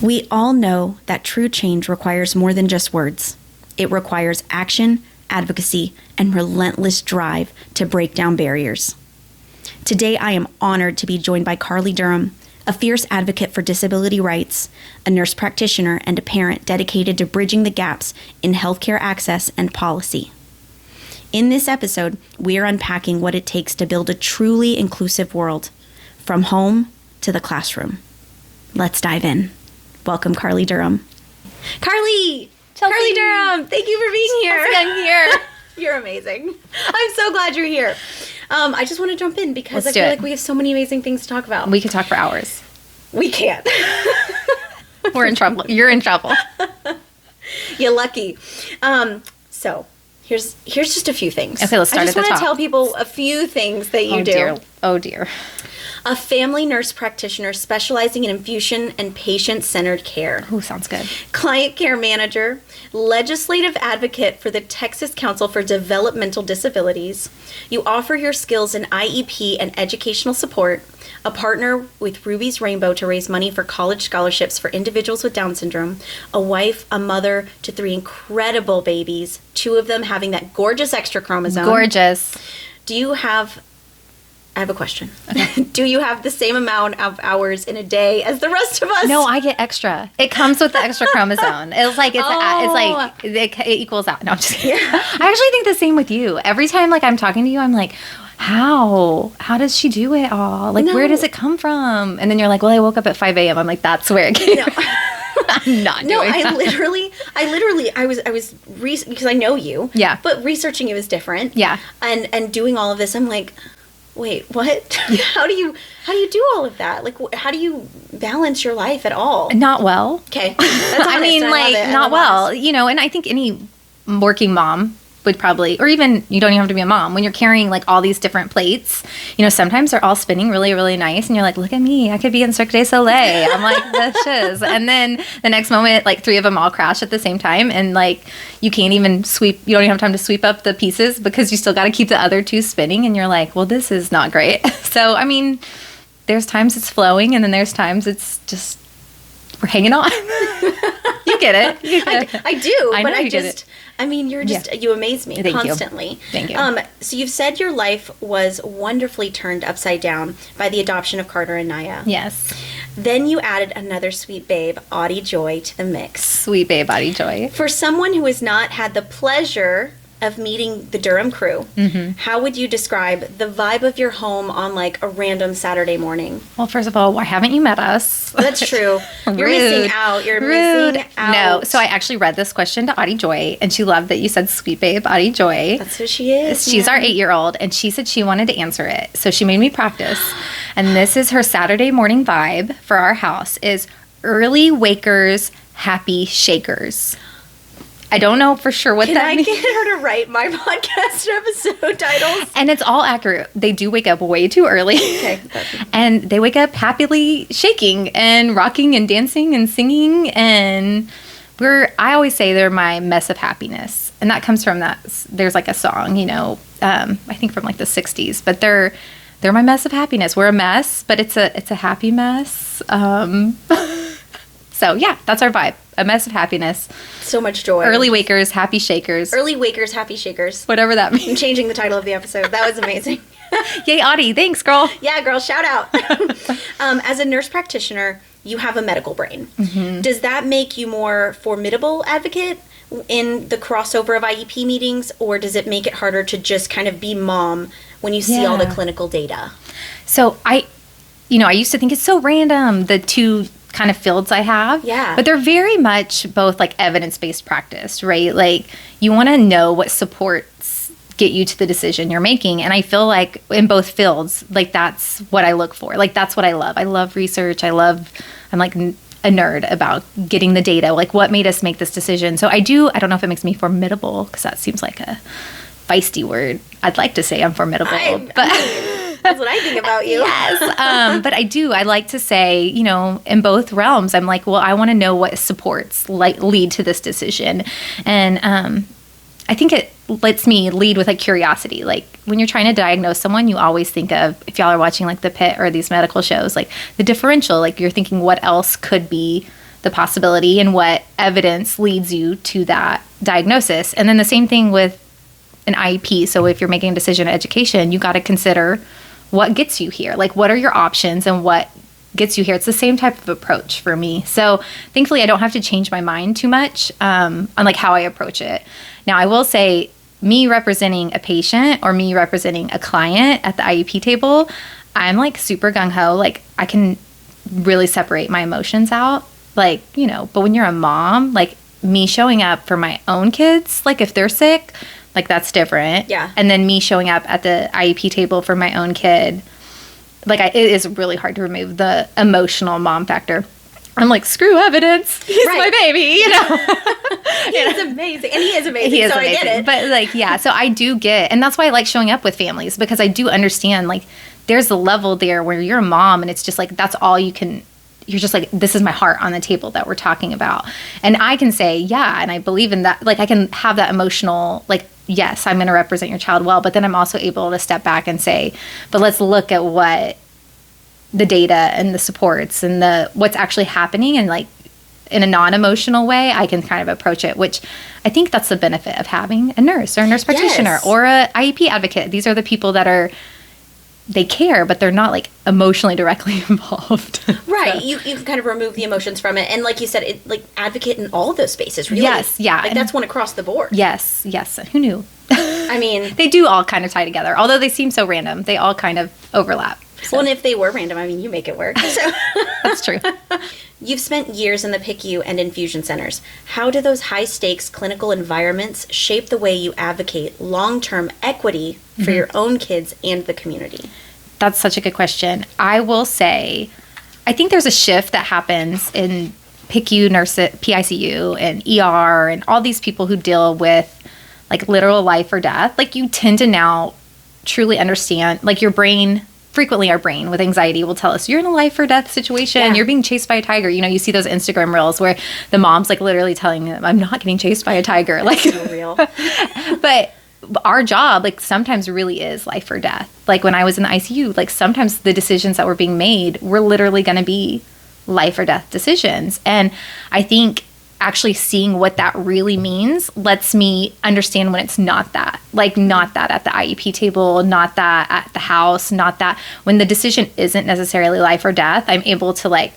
We all know that true change requires more than just words. It requires action, advocacy, and relentless drive to break down barriers. Today, I am honored to be joined by Carly Durham, a fierce advocate for disability rights, a nurse practitioner, and a parent dedicated to bridging the gaps in healthcare access and policy. In this episode, we are unpacking what it takes to build a truly inclusive world, from home to the classroom. Let's dive in. Welcome, Carly Durham. Carly! Chelsea. Carly Durham, thank you for being here. Chelsea, I'm here. You're amazing. I'm so glad you're here. I just want to jump in because Let's I feel do it. like we have so many amazing things to talk about. We could talk for hours. We can't. We're in trouble. You're in trouble. You're lucky. So here's just a few things. Okay, let's start at the I just want top. to tell people a few things that you do. Dear. Oh, dear. A family nurse practitioner specializing in infusion and patient-centered care. Oh, sounds good. Client care manager, legislative advocate for the Texas Council for Developmental Disabilities. You offer your skills in IEP and educational support, a partner with Ruby's Rainbow to raise money for college scholarships for individuals with Down syndrome, a wife, a mother to 3 incredible babies, 2 of them having that gorgeous extra chromosome. Gorgeous. I have a question. Okay. Do you have the same amount of hours in a day as the rest of us? No, I get extra. It comes with the extra chromosome. It equals out. No, I'm just kidding. Yeah. I actually think the same with you. Every time I'm talking to you, I'm like, how does she do it all? Where does it come from? And then you're like, well, I woke up at 5 a.m. I'm like, that's where it came from. I'm not doing that. I was because I know you. Yeah. But researching you is different. Yeah. And doing all of this, I'm like, wait, what? How do you do all of that? How do you balance your life at all? Not well. Okay. That's honest. Not well. And I think any working mom would probably, or even you don't even have to be a mom, when you're carrying all these different plates, sometimes they're all spinning really, really nice. And you're like, look at me, I could be in Cirque du Soleil. I'm like, this is. And then the next moment, 3 of them all crash at the same time. And you can't even sweep, you don't even have time to sweep up the pieces because you still got to keep the other 2 spinning. And you're like, well, this is not great. So, there's times it's flowing and then there's times it's just, we're hanging on. You get it. I do. I know but you get it. You're just, you amaze me constantly. Thank you. So you've said your life was wonderfully turned upside down by the adoption of Carter and Naya. Yes. Then you added another sweet babe, Audie Joy, to the mix. Sweet babe, Audie Joy. For someone who has not had the pleasure of meeting the Durham crew, how would you describe the vibe of your home on a random Saturday morning? Well, first of all, why haven't you met us? That's true. You're missing out. You're missing out. No, so I actually read this question to Audie Joy, and she loved that you said sweet babe, Audie Joy. That's who she is. She's our 8-year-old, and she said she wanted to answer it. So she made me practice. And this is her Saturday morning vibe for our house is early wakers, happy shakers. I don't know for sure what that means. Can I get her to write my podcast episode titles? And it's all accurate. They do wake up way too early. Okay. And they wake up happily shaking and rocking and dancing and singing. And I always say they're my mess of happiness. And that comes from that. There's a song, I think from the 60s. But they're my mess of happiness. We're a mess, but it's a happy mess. So yeah, that's our vibe. A mess of happiness. So much joy. Early wakers, happy shakers. Early wakers, happy shakers. Whatever that means. I'm changing the title of the episode. That was amazing. Yay, Audie. Thanks, girl. Yeah, girl. Shout out. As a nurse practitioner, you have a medical brain. Mm-hmm. Does that make you more formidable advocate in the crossover of IEP meetings, or does it make it harder to just kind of be mom when you see all the clinical data? So I used to think it's so random, the 2 kind of fields I have. Yeah. But they're very much both evidence-based practice, right? You want to know what supports get you to the decision you're making. And I feel in both fields, that's what I look for. That's what I love. I love research. I'm a nerd about getting the data. What made us make this decision? So I don't know if it makes me formidable because that seems like a feisty word. I'd like to say I'm formidable, that's what I think about you. Yes. But I like to say, in both realms, I'm I want to know what supports lead to this decision. And I think it lets me lead with curiosity. When you're trying to diagnose someone, you always think of, if y'all are watching The Pit or these medical shows, the differential, you're thinking what else could be the possibility and what evidence leads you to that diagnosis. And then the same thing with an IEP. So if you're making a decision in education, you got to consider what gets you here. Like, what are your options and what gets you here? It's the same type of approach for me. So thankfully, I don't have to change my mind too much on like how I approach it. Now, I will say, me representing a patient or me representing a client at the IEP table, I'm like super gung-ho. Like, I can really separate my emotions out. Like, you know, but when you're a mom, like me showing up for my own kids, like if they're sick, like that's different. Yeah. And then me showing up at the IEP table for my own kid, like it is really hard to remove the emotional mom factor. I'm like, screw evidence. He's my baby, you know. He's amazing. And he is amazing. He is so amazing. I get it. But like, yeah, so I do get, and that's why I like showing up with families, because I do understand, like, there's a level there where you're a mom and it's just like, that's all you can, you're just like, this is my heart on the table that we're talking about. And I can say, yeah, and I believe in that. Like, I can have that emotional, like, yes, I'm going to represent your child well, but then I'm also able to step back and say, but let's look at what the data and the supports and the what's actually happening, and like in a non-emotional way, I can kind of approach it, which I think that's the benefit of having a nurse or a nurse practitioner or a IEP advocate. These are the people that are, they care, but they're not like emotionally directly involved. Right. So. You can kind of remove the emotions from it. And like you said, it like advocate in all of those spaces, really. Yes. Yeah. Like that's one across the board. Yes. Yes. Who knew? I mean, they do all kind of tie together, although they seem so random. They all kind of overlap. So. Well, and if they were random, I mean, you make it work. So. That's true. You've spent years in the PICU and infusion centers. How do those high-stakes clinical environments shape the way you advocate long-term equity for your own kids and the community? That's such a good question. I will say, I think there's a shift that happens in PICU, PICU, and ER, and all these people who deal with like literal life or death. Like, you tend to now truly understand, like, your brain, frequently our brain with anxiety will tell us, you're in a life or death situation, you're being chased by a tiger. You know, you see those Instagram reels where the mom's like literally telling them, I'm not getting chased by a tiger. Like, so real. But our job, like, sometimes really is life or death. Like, when I was in the ICU, like, sometimes the decisions that were being made were literally going to be life or death decisions. And I think actually seeing what that really means lets me understand when it's not that. Like, not that at the IEP table, not that at the house, not that when the decision isn't necessarily life or death, I'm able to, like,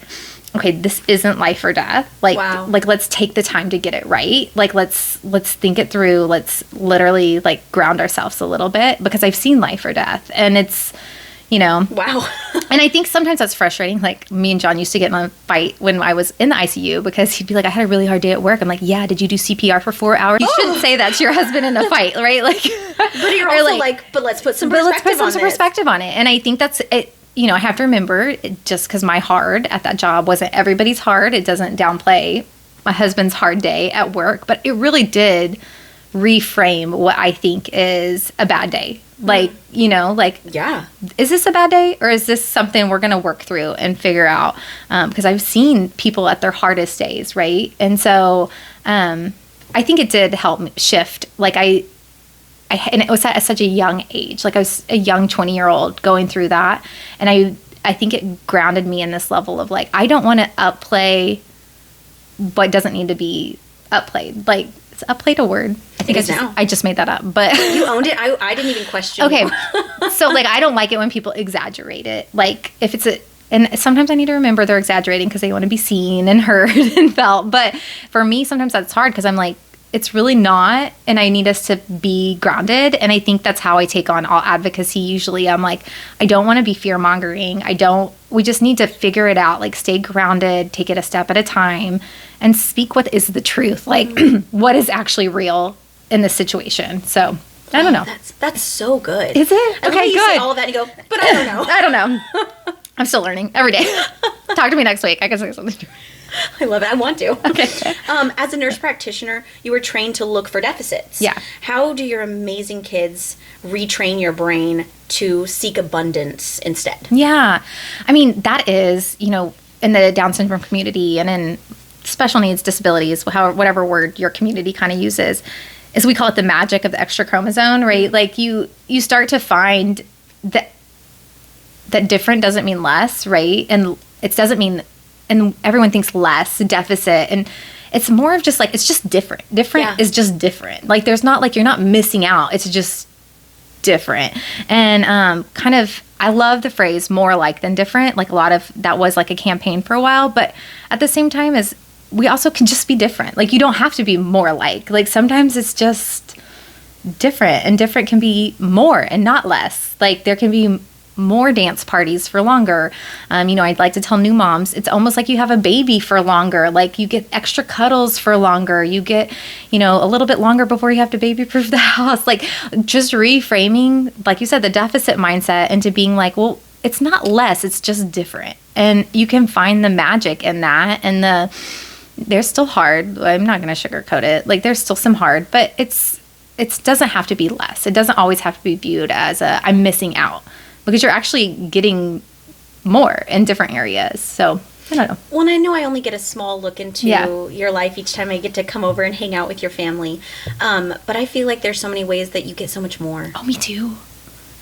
okay, this isn't life or death. Like, like, let's take the time to get it right. Like, let's think it through. Let's literally, like, ground ourselves a little bit, because I've seen life or death, and it's, you know. Wow. And I think sometimes that's frustrating. Like, me and John used to get in a fight when I was in the ICU, because he'd be like, I had a really hard day at work. I'm like, yeah, did you do CPR for 4 hours? You shouldn't say that to your husband in a fight, right? Like, but you're also like, but let's put some perspective on it. And I think that's it. You know, I have to remember, just because my hard at that job wasn't everybody's hard, it doesn't downplay my husband's hard day at work, but it really did reframe what I think is a bad day. Like, you know, like, yeah, is this a bad day, or is this something we're going to work through and figure out? Because I've seen people at their hardest days, right? And so I think it did help me shift. Like, and it was at such a young age. Like, I was a young 20-year-old going through that. And I think it grounded me in this level of, like, I don't want to upplay what doesn't need to be upplayed. Like, is upplayed a word? I think I just made that up. But you owned it. I didn't even question. Okay. So, like, I don't like it when people exaggerate it. Like, if it's and sometimes I need to remember they're exaggerating because they want to be seen and heard and felt. But for me, sometimes that's hard, because I'm like, it's really not, and I need us to be grounded. And I think that's how I take on all advocacy. Usually I'm like, I don't want to be fear-mongering. We just need to figure it out, like, stay grounded, take it a step at a time, and speak what is the truth, like, what is actually real in this situation. So, I don't know. That's so good. Is it? Okay, you say all of that and you go, but I don't know. I don't know. I'm still learning every day. Talk to me next week. I can say something. I love it. I want to. Okay. As a nurse practitioner, you were trained to look for deficits. Yeah. How do your amazing kids retrain your brain to seek abundance instead? Yeah. I mean, that is, you know, in the Down syndrome community and in special needs disabilities, whatever word your community kind of uses, is we call it the magic of the extra chromosome, right? Like, you start to find that different doesn't mean less, right? And it doesn't mean and everyone thinks less, deficit, and it's more of just like, it's just different. Different is just different. Like there's not like, you're not missing out. It's just different. And kind of, I love the phrase more alike than different. Like a lot of that was like a campaign for a while, but at the same time as we also can just be different. Like you don't have to be more alike. Like sometimes it's just different, and different can be more and not less. Like there can be more dance parties for longer. I'd like to tell new moms, it's almost like you have a baby for longer. Like you get extra cuddles for longer. You get, a little bit longer before you have to baby proof the house. Like just reframing, like you said, the deficit mindset into being like, well, it's not less, it's just different. And you can find the magic in that. And they're still hard. I'm not going to sugarcoat it. Like there's still some hard, but it doesn't have to be less. It doesn't always have to be viewed as I'm missing out, because you're actually getting more in different areas. So I don't know. Well, and I know I only get a small look into your life each time I get to come over and hang out with your family. But I feel like there's so many ways that you get so much more. Oh, me too.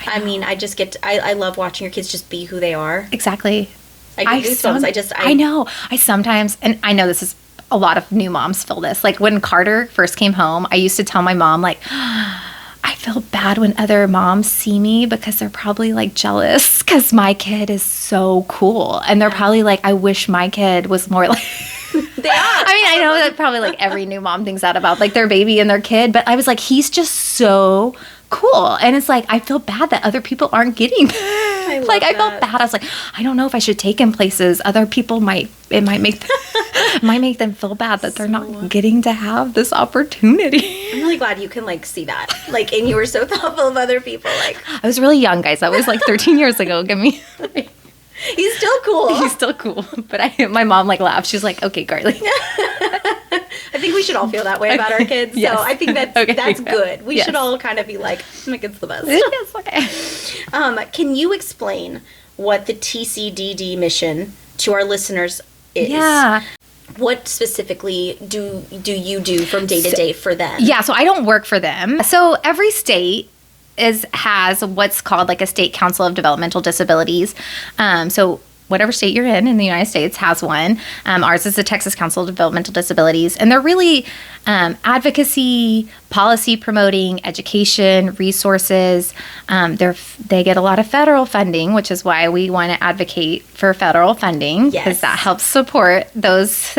I mean, I love watching your kids just be who they are. Exactly. I get goosebumps. I know. I sometimes, and I know this is, a lot of new moms feel this. Like when Carter first came home, I used to tell my mom, like, I feel bad when other moms see me because they're probably like jealous because my kid is so cool. And they're probably like, I wish my kid was more like... They are. I mean, I know that probably like every new mom thinks that about like their baby and their kid, but I was like, he's just so cool. And it's like, I feel bad that other people aren't getting I felt bad. I was like, I don't know if I should take him places. Other people might make them feel bad that they're not getting to have this opportunity. I'm really glad you can like see that. Like, and you were so thoughtful of other people. Like, I was really young, guys. That was like 13 years ago. Give me. He's still cool. He's still cool. But my mom like laughed. She's like, okay, Carly. I think we should all feel that way about our kids. Yes. So I think that's good. We should all kind of be like, my kid's the best. Yes, okay. Can you explain what the TCDD mission to our listeners is? Yeah. What specifically do you do from day to day for them? Yeah, so I don't work for them. So every state has what's called like a state council of developmental disabilities. So whatever state you're in the United States has one. Ours is the Texas Council of Developmental Disabilities. And they're really advocacy, policy promoting, education, resources. They get a lot of federal funding, which is why we want to advocate for federal funding, because that helps support those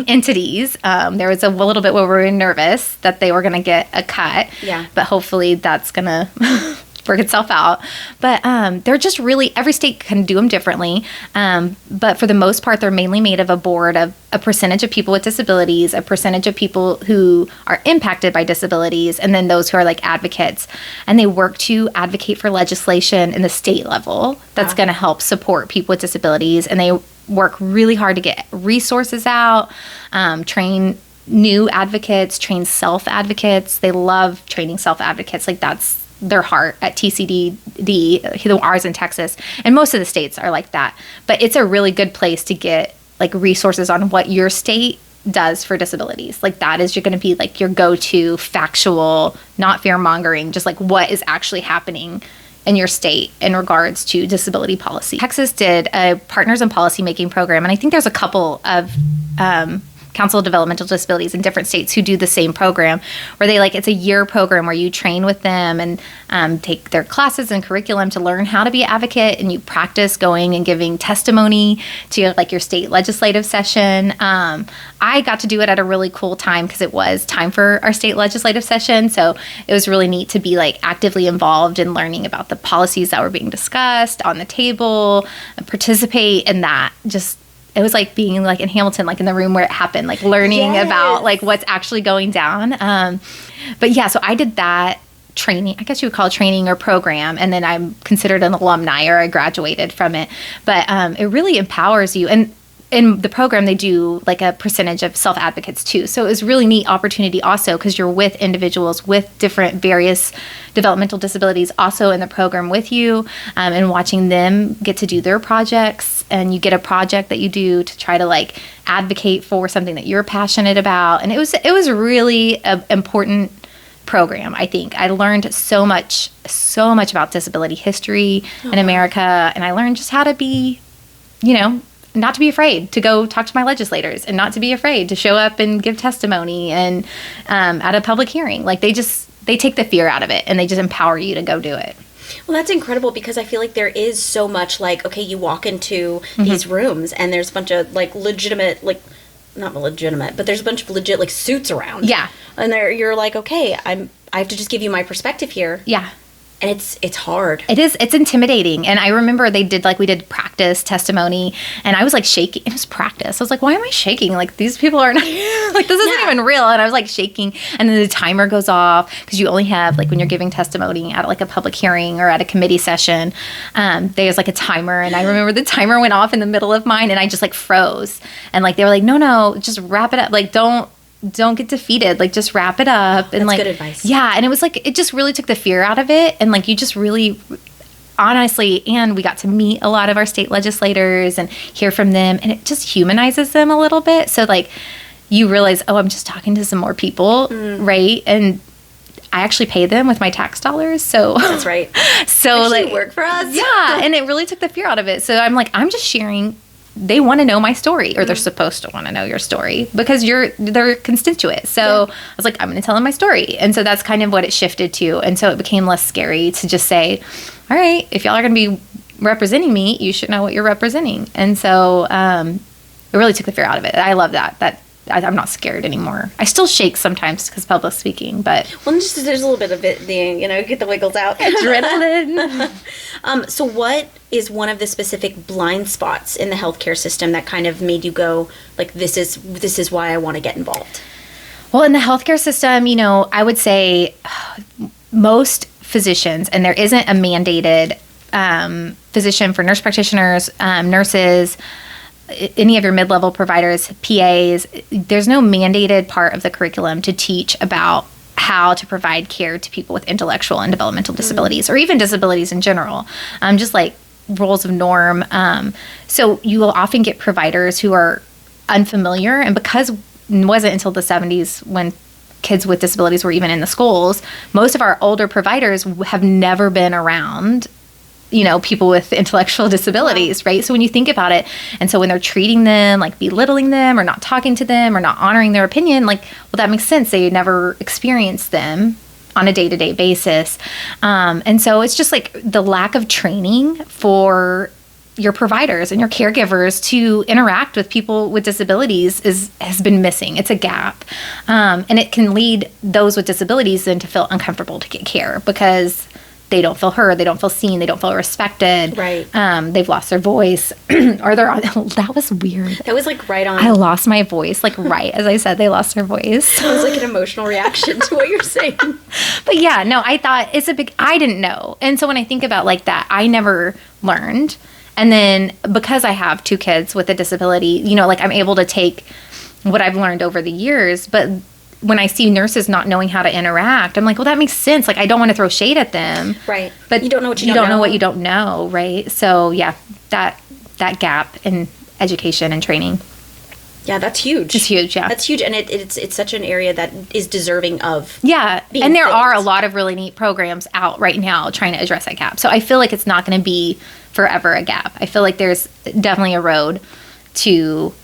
entities. There was a little bit where we were nervous that they were going to get a cut, but hopefully that's going to work itself out. But they're just really, every state can do them differently. But for the most part, they're mainly made of a board of a percentage of people with disabilities, a percentage of people who are impacted by disabilities, and then those who are like advocates. And they work to advocate for legislation in the state level that's going to help support people with disabilities. And they work really hard to get resources out, train new advocates, train self-advocates. They love training self-advocates. Like that's their heart at TCDD, ours in Texas, and most of the states are like that. But it's a really good place to get like resources on what your state does for disabilities. Like that is, you're going to be like your go-to factual, not fear-mongering, just like what is actually happening in your state in regards to disability policy. Texas did a partners in policy making program, and I think there's a couple of Council of Developmental Disabilities in different states who do the same program, where they it's a year program where you train with them and take their classes and curriculum to learn how to be an advocate, and you practice going and giving testimony to your state legislative session. I got to do it at a really cool time because it was time for our state legislative session, so it was really neat to be actively involved in learning about the policies that were being discussed on the table and participate in that. It was like being in Hamilton, in the room where it happened, learning about what's actually going down. But yeah, so I did that training, I guess you would call it training or program. And then I'm considered an alumni, or I graduated from it. But it really empowers you. And in the program, they do a percentage of self-advocates too. So it was really neat opportunity also, because you're with individuals with different various developmental disabilities also in the program with you, and watching them get to do their projects. And you get a project that you do to try to advocate for something that you're passionate about. And it was really an important program. I think I learned so much about disability history in America. And I learned just how to be, not to be afraid to go talk to my legislators and not to be afraid to show up and give testimony and at a public hearing. Like they take the fear out of it and they just empower you to go do it. Well, that's incredible because I feel like there is so much like, okay, you walk into these rooms and there's a bunch of like legitimate, like not legitimate, but there's a bunch of legit like suits around. Yeah. And you're like, okay, I have to just give you my perspective here. Yeah. And it's hard. It is. It's intimidating. And I remember we did practice testimony and I was like shaking. It was practice. I was like, why am I shaking? Like these people are not, like this isn't even real. And I was like shaking. And then the timer goes off because you only have like when you're giving testimony at like a public hearing or at a committee session, there's like a timer. And I remember the timer went off in the middle of mine and I just like froze. And like, they were like, no, just wrap it up. Like, don't get defeated. Like, just wrap it up. And That's like, good advice. Yeah. And it was like, it just really took the fear out of it. And like, you just really, honestly, and we got to meet a lot of our state legislators and hear from them. And it just humanizes them a little bit. So like, you realize, oh, I'm just talking to some more people. Right. And I actually pay them with my tax dollars. So that's right. So actually like, work for us. Yeah. And it really took the fear out of it. So I'm like, I'm just sharing. They want to know my story, or they're supposed to want to know your story because they're constituent. So I was like, I'm going to tell them my story. And so that's kind of what it shifted to. And so it became less scary to just say, all right, if y'all are going to be representing me, you should know what you're representing. And so it really took the fear out of it. I love that I'm not scared anymore. I still shake sometimes because public speaking, but there's a little bit of it, get the wiggles out. Adrenaline. So what is one of the specific blind spots in the healthcare system that kind of made you go like, this is why I want to get involved? Well, in the healthcare system, I would say most physicians, and there isn't a mandated physician for nurse practitioners, nurses, any of your mid-level providers, PAs, there's no mandated part of the curriculum to teach about how to provide care to people with intellectual and developmental disabilities, or even disabilities in general, just like roles of norm. So you will often get providers who are unfamiliar, and because it wasn't until the 70s when kids with disabilities were even in the schools, most of our older providers have never been around people with intellectual disabilities, right? So when you think about it, and so when they're treating them, like belittling them or not talking to them or not honoring their opinion, like, well, that makes sense. They never experienced them on a day-to-day basis. And so it's just like the lack of training for your providers and your caregivers to interact with people with disabilities has been missing. It's a gap. And it can lead those with disabilities then to feel uncomfortable to get care because they don't feel heard, they don't feel seen, they don't feel respected. Right. They've lost their voice, or they're on. That was weird. That was like right on. I lost my voice, like right as I said they lost their voice. It was like an emotional reaction to what you're saying. But yeah, no, I thought I didn't know. And so when I think about like that, I never learned. And then because I have 2 kids with a disability, like I'm able to take what I've learned over the years, but when I see nurses not knowing how to interact, I'm like, well, that makes sense. Like, I don't want to throw shade at them. Right. But you don't know what you don't know what you don't know, right? So, yeah, that gap in education and training. Yeah, that's huge. It's huge, yeah. That's huge, and it's such an area that is deserving of and there filled. are a lot of really neat programs out right now trying to address that gap. So I feel like it's not going to be forever a gap. I feel like there's definitely a road to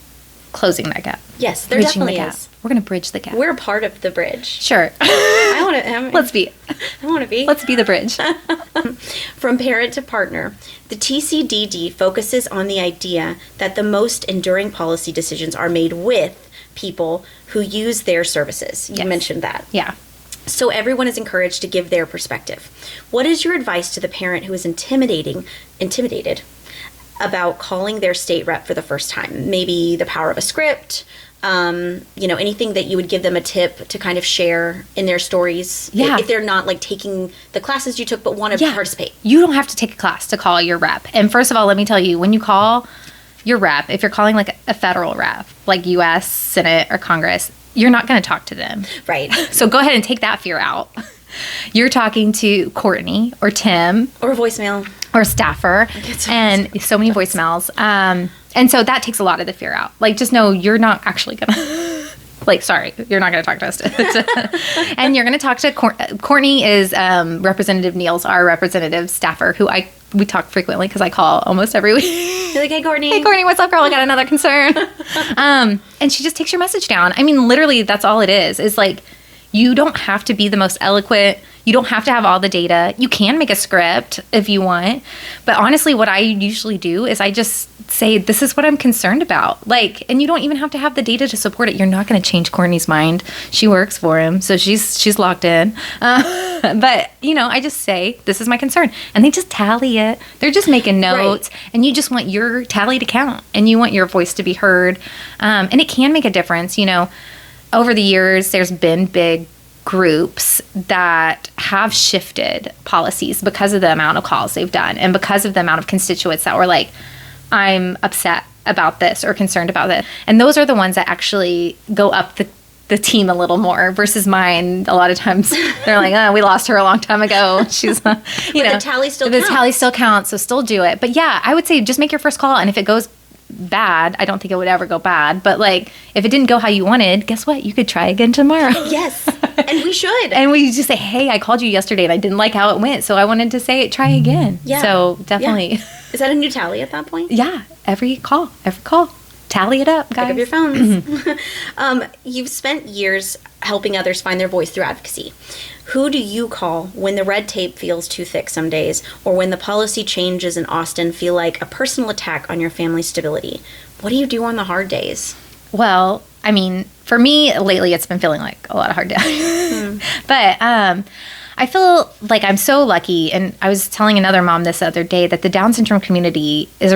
closing that gap. Yes, there definitely is. We're going to bridge the gap. We're a part of the bridge. Sure. I want to. Let's be. I want to be. Let's be the bridge. From parent to partner, the TCDD focuses on the idea that the most enduring policy decisions are made with people who use their services. You mentioned that. Yeah. So everyone is encouraged to give their perspective. What is your advice to the parent who is intimidated about calling their state rep for the first time? Maybe the power of a script, anything that you would give them a tip to kind of share in their stories. Yeah. If they're not like taking the classes you took but want to participate. You don't have to take a class to call your rep. And first of all, let me tell you, when you call your rep, if you're calling like a federal rep, like U.S. Senate or Congress, you're not going to talk to them. Right. So go ahead and take that fear out. You're talking to Courtney or Tim. Or a voicemail. Or a staffer. And so many voicemails. And so that takes a lot of the fear out. Like, just know you're not actually going to... sorry, you're not going to talk to us. And you're going to talk to... Courtney is Representative Neal's our representative staffer, who we talk frequently because I call almost every week. You're like, hey, Courtney. Hey, Courtney, what's up, girl? I got another concern. And she just takes your message down. I mean, literally, that's all it is like, you don't have to be the most eloquent. You don't have to have all the data. You can make a script if you want. But honestly, what I usually do is I just say, this is what I'm concerned about. Like, and you don't even have to have the data to support it. You're not going to change Courtney's mind. She works for him, so she's locked in. But, I just say, this is my concern. And they just tally it. They're just making notes. Right. And you just want your tally to count. And you want your voice to be heard. And it can make a difference. Over the years, there's been big groups that have shifted policies because of the amount of calls they've done and because of the amount of constituents that were like, I'm upset about this or concerned about this. And those are the ones that actually go up the team a little more versus mine. A lot of times they're like, oh, we lost her a long time ago. She's, the tally still counts. The tally still counts, so still do it. But yeah, I would say just make your first call. And if it goes bad, I don't think it would ever go bad, but like if it didn't go how you wanted, guess what, you could try again tomorrow. Yes, and we should. And we just say, hey, I called you yesterday and I didn't like how it went, so I wanted to say try again. Yeah, so definitely. Yeah. Is that a new tally at that point? Yeah, every call tally it up, guys. Pick up your phones. You've spent years helping others find their voice through advocacy. Who do you call when the red tape feels too thick some days, or when the policy changes in Austin feel like a personal attack on your family's stability? What do you do on the hard days? Well, I mean, for me, lately it's been feeling like a lot of hard days. But I feel like I'm so lucky, and I was telling another mom this other day that the Down syndrome community is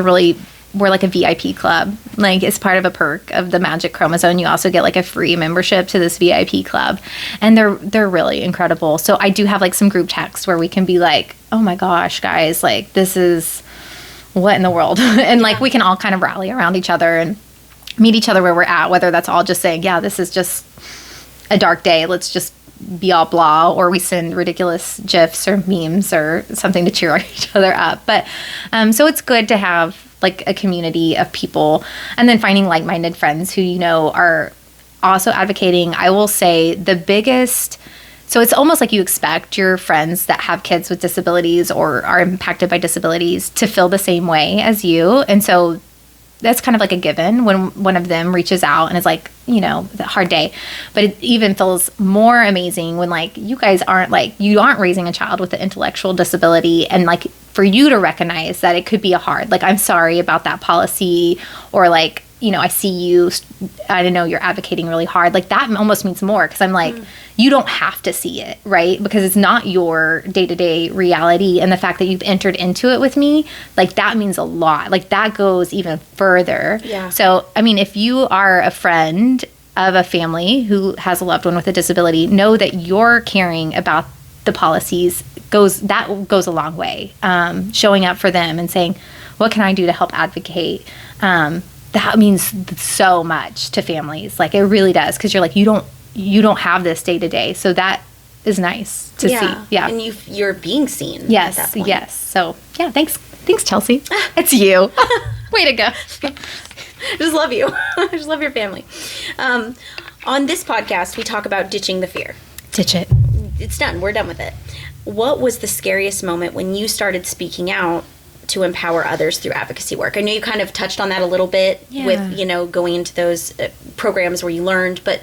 we're like a VIP club. Like, it's part of a perk of the Magic Chromosome. You also get like a free membership to this VIP club, and they're really incredible. So I do have like some group texts where we can be like, oh my gosh, guys, like this is what in the world, and like we can all kind of rally around each other and meet each other where we're at. Whether that's all just saying, yeah, this is just a dark day, let's just be all blah, or we send ridiculous GIFs or memes or something to cheer each other up. But so it's good to have like a community of people, and then finding like-minded friends who are also advocating. I will say the biggest, so it's almost like you expect your friends that have kids with disabilities or are impacted by disabilities to feel the same way as you. And so that's kind of like a given when one of them reaches out and is like, the hard day. But it even feels more amazing when like you guys aren't raising a child with an intellectual disability, and like for you to recognize that it could be like, I'm sorry about that policy, or like, I see you, I know you're advocating really hard. Like that almost means more, because I'm like, you don't have to see it, right? Because it's not your day-to-day reality. And the fact that you've entered into it with me, like that means a lot. Like that goes even further. Yeah. So, I mean, if you are a friend of a family who has a loved one with a disability, know that you're caring about the policies goes a long way. Showing up for them and saying, what can I do to help advocate? That means so much to families. Like it really does, because you're like, you don't have this day to day, so that is nice to see. Yeah, and you're being seen. Yes, at that point. Yes. So yeah, thanks, Chelsea. It's you. Way to go. I just love you. I just love your family. On this podcast, we talk about ditching the fear. Ditch it. It's done. We're done with it. What was the scariest moment when you started speaking out to empower others through advocacy work? I know you kind of touched on that a little bit with, going into those programs where you learned, but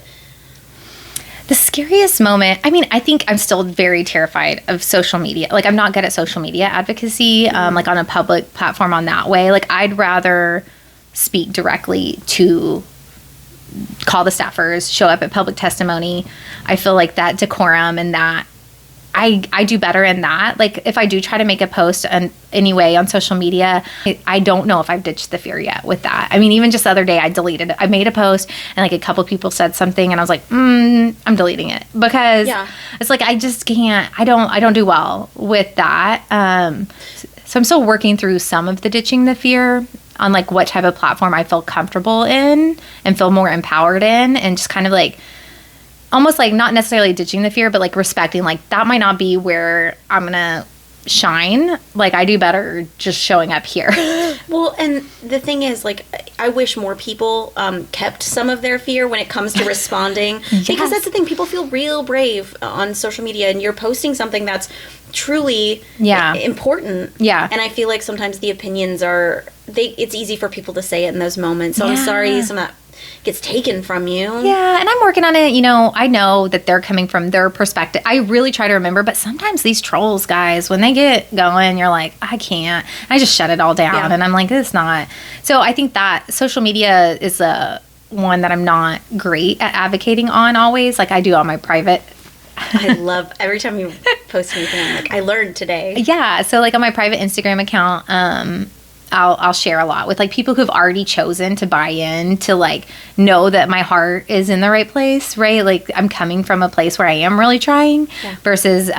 the scariest moment, I mean, I think I'm still very terrified of social media. Like, I'm not good at social media advocacy, like on a public platform on that way. Like, I'd rather speak directly to call the staffers, show up at public testimony. I feel like that decorum and that I do better in that. Like, if I do try to make a post anyway on social media, I don't know if I've ditched the fear yet with that. I mean, even just the other day, I made a post and like a couple people said something and I was like, I'm deleting it, because it's like, I just can't, I don't do well with that. So I'm still working through some of the ditching the fear on like what type of platform I feel comfortable in and feel more empowered in, and just kind of like, almost like not necessarily ditching the fear, but like respecting, like that might not be where I'm going to shine, like I do better just showing up here. Well, and the thing is, like, I wish more people kept some of their fear when it comes to responding. Yes. Because that's the thing. People feel real brave on social media, and you're posting something that's truly important. Yeah. And I feel like sometimes the opinions it's easy for people to say it in those moments. So I'm sorry some of that gets taken from you. Yeah, and I'm working on it. I know that they're coming from their perspective. I really try to remember, but sometimes these trolls, guys, when they get going, you're like, I can't. I just shut it all down, and I'm like, it's not. So I think that social media is one that I'm not great at advocating on always. Like I do on my private. I love every time you post anything. I'm like, I learned today. Yeah, so like on my private Instagram account, I'll share a lot with like people who've already chosen to buy in to like know that my heart is in the right place, right? Like I'm coming from a place where I am really trying versus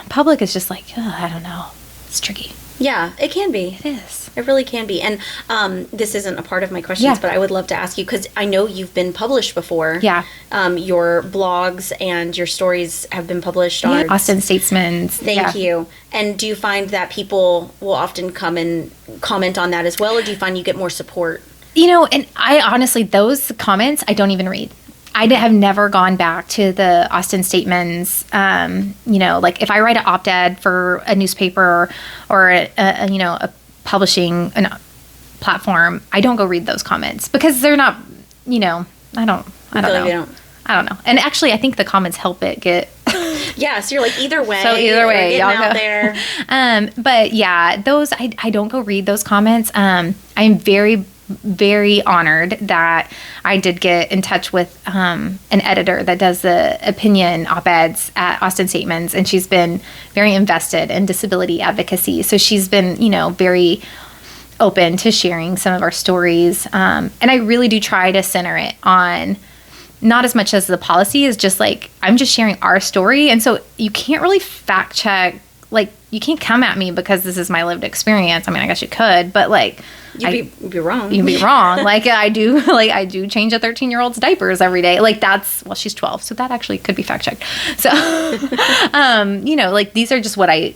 public is just like, I don't know. It's tricky. Yeah, it can be. It is. It really can be. And this isn't a part of my questions, but I would love to ask you, because I know you've been published before. Yeah. Your blogs and your stories have been published on Austin Statesman's. Thank you. And do you find that people will often come and comment on that as well, or do you find you get more support? And I honestly, those comments, I don't even read. I have never gone back to the Austin Statements. Like if I write an op-ed for a newspaper or a publishing platform, I don't go read those comments because they're not. I don't know. I don't know. And actually, I think the comments help it get. Yeah, so you're like either way. So either way, y'all out there. But yeah, those I don't go read those comments. I'm very, very honored that I did get in touch with an editor that does the opinion op-eds at Austin Statements, and she's been very invested in disability advocacy. So she's been, very open to sharing some of our stories. And I really do try to center it on not as much as the policy is just like, I'm just sharing our story. And so you can't really fact check, like you can't come at me because this is my lived experience. I mean, I guess you could, but like, You'd be wrong. You'd be wrong. Like I do change a 13-year-old's diapers every day. Like she's 12. So that actually could be fact checked. So, like these are just what I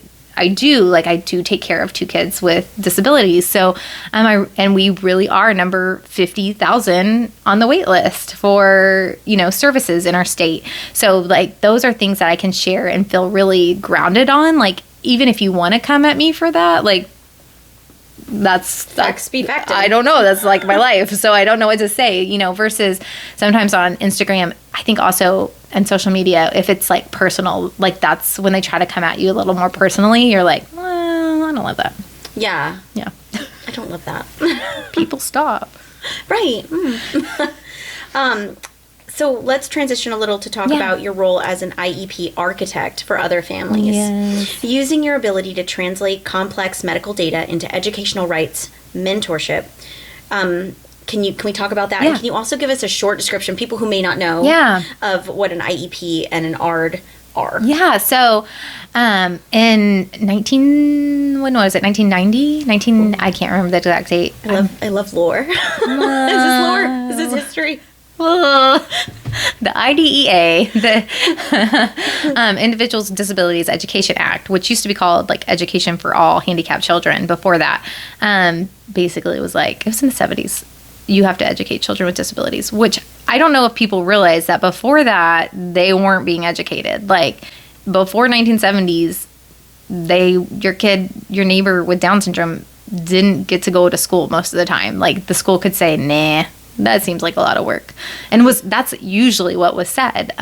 do. Like I do take care of 2 kids with disabilities. So, and we really are number 50,000 on the wait list for, services in our state. So like those are things that I can share and feel really grounded on. Like, even if you want to come at me for that, like, that's facts be facted. I don't know. That's like my life. So I don't know what to say, versus sometimes on Instagram, I think also and social media, if it's like personal, like that's when they try to come at you a little more personally, you're like, well, I don't love that. Yeah. Yeah. I don't love that. People stop. Right. So let's transition a little to talk about your role as an IEP architect for other families. Yes. Using your ability to translate complex medical data into educational rights mentorship. Can we talk about that? Yeah. And can you also give us a short description, people who may not know, of what an IEP and an ARD are? Yeah. So in 1990? I can't remember the exact date. I love lore. Is this lore? Is this history? The IDEA, the Individuals with Disabilities Education Act, which used to be called like Education for All Handicapped Children before that, basically it was in the 70s. You have to educate children with disabilities, which I don't know if people realize that before that they weren't being educated. Like before 1970s, your neighbor with Down syndrome didn't get to go to school most of the time. Like the school could say, nah, that seems like a lot of work. And that's usually what was said.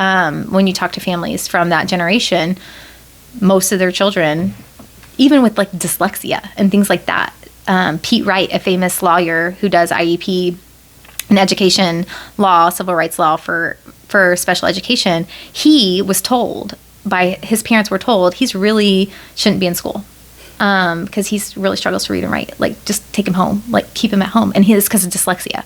When you talk to families from that generation, most of their children, even with like dyslexia and things like that, Pete Wright, a famous lawyer who does IEP and education law, civil rights law for special education, his parents were told he's really shouldn't be in school. Because he really struggles to read and write. Like, just take him home. Like, keep him at home. And it's because of dyslexia.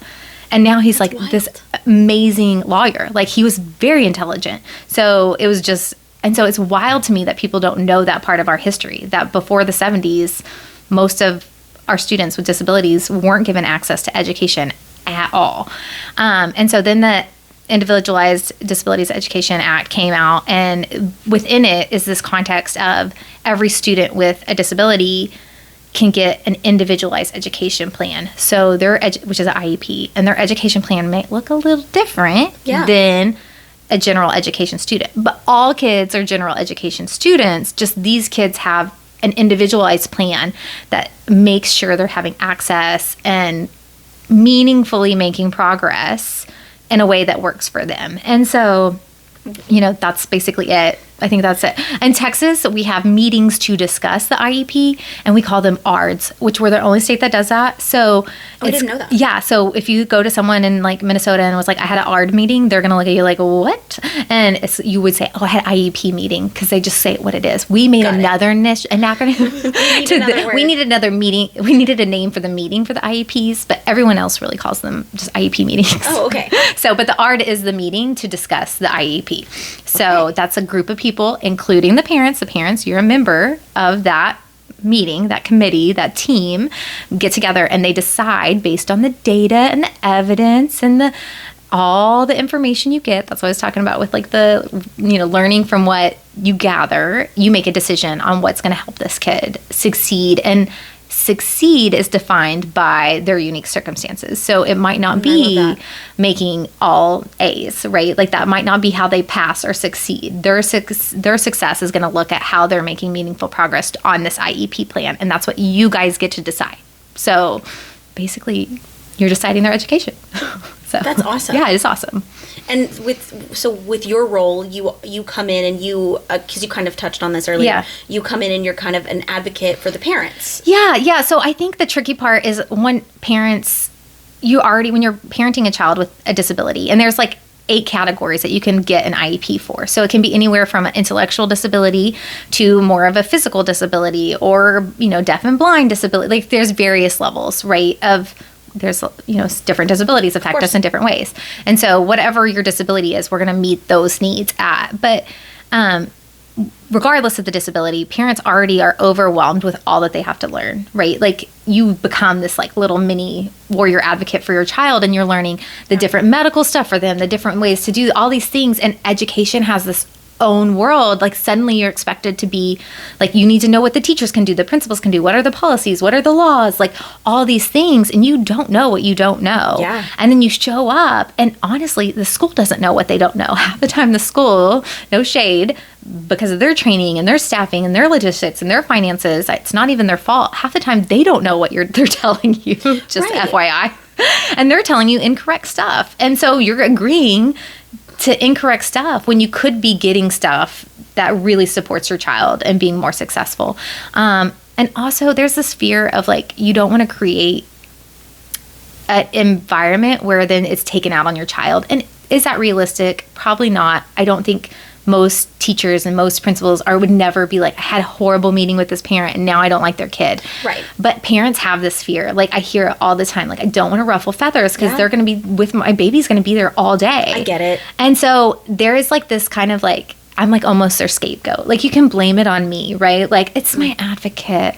And now he's like this amazing lawyer. Like, he was very intelligent. So it was just, and so it's wild to me that people don't know that part of our history, that before the 70s, most of our students with disabilities weren't given access to education at all. And so then Individualized Disabilities Education Act came out, and within it is this context of every student with a disability can get an individualized education plan. So which is an IEP, and their education plan may look a little different than a general education student. But all kids are general education students. Just these kids have an individualized plan that makes sure they're having access and meaningfully making progress in a way that works for them. And so, that's basically it. I think that's it. In Texas, we have meetings to discuss the IEP, and we call them ARDs, which we're the only state that does that. So I didn't know that. Yeah. So if you go to someone in like Minnesota and was like, I had an ARD meeting, they're going to look at you like, what? And you would say, I had an IEP meeting, because they just say it what it is. We made another an acronym. We needed another meeting. We needed a name for the meeting for the IEPs, but everyone else really calls them just IEP meetings. Oh, okay. But the ARD is the meeting to discuss the IEP. So that's a group of people, including the parents. The parents, you're a member of that meeting, that committee, that team, get together and they decide based on the data and the evidence and all the information you get. That's what I was talking about with like the, learning from what you gather. You make a decision on what's going to help this kid succeed. And succeed is defined by their unique circumstances. So it might not be making all A's, right? Like that might not be how they pass or succeed. Their success is going to look at how they're making meaningful progress on this IEP plan. And that's what you guys get to decide. So basically, you're deciding their education. So that's awesome. Yeah, it is awesome. And with your role, you come in and because you kind of touched on this earlier. You come in and you're kind of an advocate for the parents. Yeah. So I think the tricky part is when you're parenting a child with a disability, and there's like 8 categories that you can get an IEP for. So it can be anywhere from an intellectual disability to more of a physical disability, or deaf and blind disability. Like there's various levels, right? There's different disabilities affect us in different ways. And so whatever your disability is, we're going to meet those needs at. But regardless of the disability, parents already are overwhelmed with all that they have to learn, right? Like you become this like little mini warrior advocate for your child, and you're learning the different medical stuff for them, the different ways to do all these things. And education has this own world. Like suddenly you're expected to be like, you need to know what the teachers can do, the principals can do, what are the policies, what are the laws, like all these things, and you don't know what you don't know. And then you show up, and honestly the school doesn't know what they don't know. Half the time the school, no shade, because of their training and their staffing and their logistics and their finances, it's not even their fault. Half the time they don't know what they're telling you, just FYI. And they're telling you incorrect stuff, and so you're agreeing to incorrect stuff when you could be getting stuff that really supports your child and being more successful. And also there's this fear of like, you don't want to create an environment where then it's taken out on your child. And is that realistic? Probably not. I don't think most teachers and most principals would never be like, I had a horrible meeting with this parent and now I don't like their kid. Right. But parents have this fear. Like I hear it all the time. Like I don't want to ruffle feathers because they're going to be with my baby's going to be there all day. I get it. And so there is like this kind of like, I'm like almost their scapegoat. Like you can blame it on me, right? Like it's my advocate.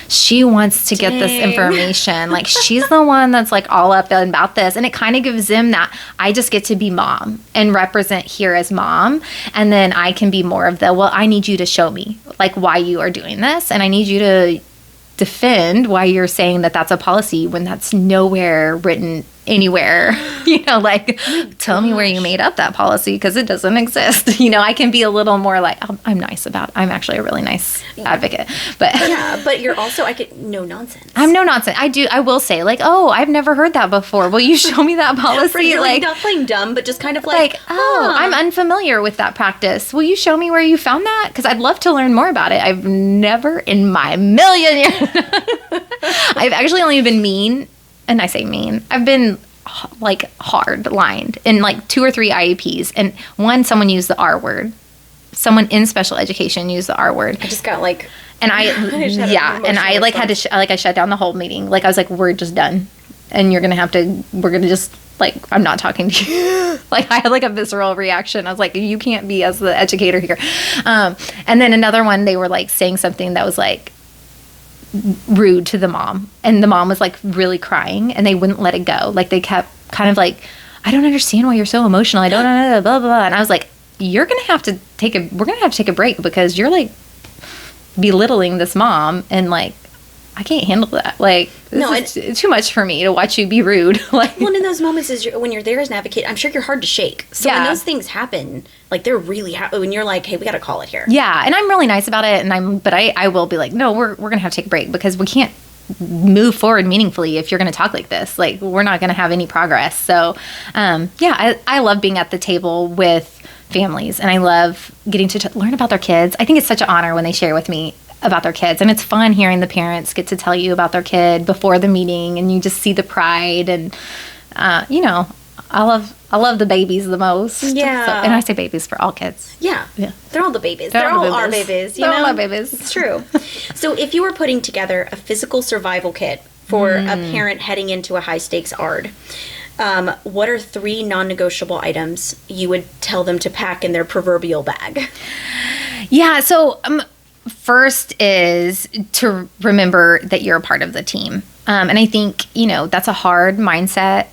She wants to get this information. Like she's the one that's like all up about this. And it kind of gives them that I just get to be mom and represent here as mom. And then I can be more of I need you to show me like why you are doing this. And I need you to defend why you're saying that that's a policy when that's nowhere written anywhere. Like tell me where you made up that policy because it doesn't exist. I can be a little more like, I'm nice about it. I'm actually a really nice advocate. But but you're also no nonsense. I'm no nonsense. I will say like, oh, I've never heard that before. Will you show me that policy? You're like not playing dumb, but just kind of like I'm unfamiliar with that practice. Will you show me where you found that? Because I'd love to learn more about it. I've never in my million years. I've actually only been mean. And I say mean. I've been like hard lined in like 2 or 3 IEPs. And someone used the R word. Someone in special education used the R word. I just got like, and I like had to, I shut down the whole meeting. Like I was like, we're just done. And we're going to just like, I'm not talking to you. Like I had like a visceral reaction. I was like, you can't be as the educator here. And then another one, they were like saying something that was like, rude to the mom, and the mom was like really crying and they wouldn't let it go. Like they kept kind of like, I don't understand why you're so emotional. I don't know, blah, blah, blah. And I was like, we're going to have to take a break because you're like belittling this mom and like, I can't handle that. Like, it's too much for me to watch you be rude. Like, well, in those moments when you're there as an advocate, I'm sure you're hard to shake. So when those things happen, like they're really when you're like, hey, we got to call it here. Yeah, and I'm really nice about it, but I will be like, no, we're gonna have to take a break because we can't move forward meaningfully if you're gonna talk like this. Like, we're not gonna have any progress. So, I love being at the table with families, and I love getting to learn about their kids. I think it's such an honor when they share with me about their kids, and it's fun hearing the parents get to tell you about their kid before the meeting, and you just see the pride. And I love the babies the most. Yeah. So, and I say babies for all kids. Yeah. They're all the babies. They're all the our babies. babies. They're all our babies. It's true. So if you were putting together a physical survival kit for a parent heading into a high stakes ARD, what are 3 non-negotiable items you would tell them to pack in their proverbial bag? Yeah. So first is to remember that you're a part of the team. And I think, that's a hard mindset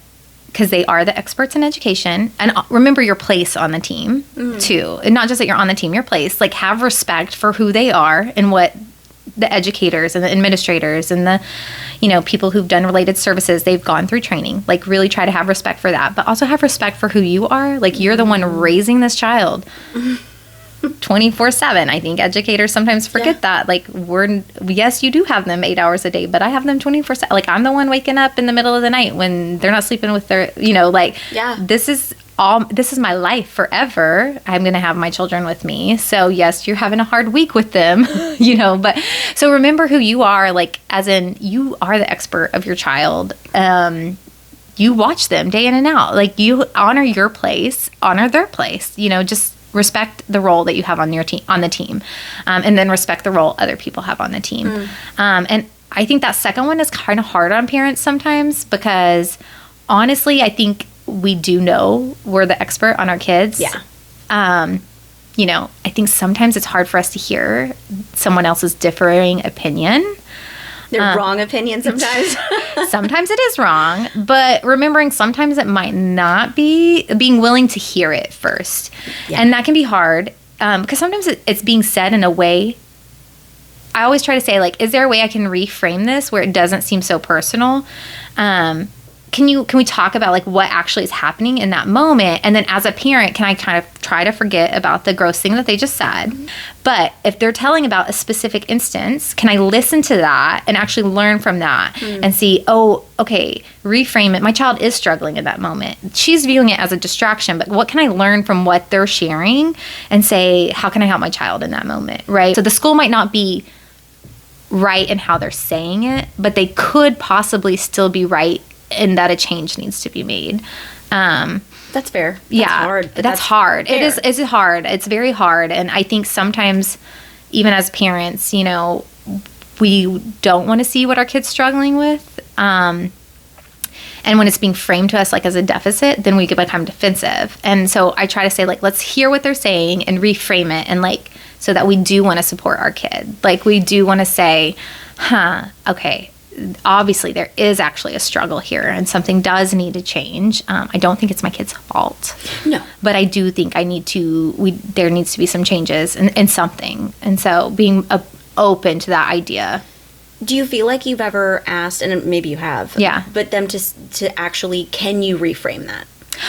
because they are the experts in education. And remember your place on the team, too. And not just that you're on the team, your place. Like, have respect for who they are and what the educators and the administrators and the, people who've done related services, they've gone through training. Like, really try to have respect for that. But also have respect for who you are. Like, you're the one raising this child. 24/7. I think educators sometimes forget that. Like, yes, you do have them 8 hours a day, but I have them 24/7. Like, I'm the one waking up in the middle of the night when they're not sleeping with their, this is my life forever. I'm going to have my children with me. So yes, you're having a hard week with them, but so remember who you are, like, as in you are the expert of your child. You watch them day in and out. Like, you honor your place, honor their place, just respect the role that you have on your team, on the team, and then respect the role other people have on the team. And I think that second one is kind of hard on parents sometimes because honestly, I think we do know we're the expert on our kids. Yeah. I think sometimes it's hard for us to hear someone else's differing opinion. Their wrong opinion sometimes. Sometimes it is wrong, but remembering sometimes it might not be, being willing to hear it first. Yeah. And that can be hard because sometimes it's being said in a way. I always try to say, like, is there a way I can reframe this where it doesn't seem so personal? Can we talk about, like, what actually is happening in that moment? And then as a parent, can I kind of try to forget about the gross thing that they just said? But if they're telling about a specific instance, can I listen to that and actually learn from that and see, oh, okay, reframe it. My child is struggling in that moment. She's viewing it as a distraction, but what can I learn from what they're sharing and say, how can I help my child in that moment, right? So the school might not be right in how they're saying it, but they could possibly still be right and that a change needs to be made. That's fair. That's hard. That's hard. Fair. It's hard. It's very hard. And I think sometimes, even as parents, we don't want to see what our kid's struggling with. And when it's being framed to us like as a deficit, then we become defensive. And so I try to say, like, let's hear what they're saying and reframe it, and like, so that we do want to support our kid. Like, we do want to say, okay, obviously there is actually a struggle here and something does need to change. I don't think it's my kid's fault. No. But I do think there needs to be some changes in something. And so being open to that idea. Do you feel like you've ever asked, and maybe you have, but them to actually, can you reframe that?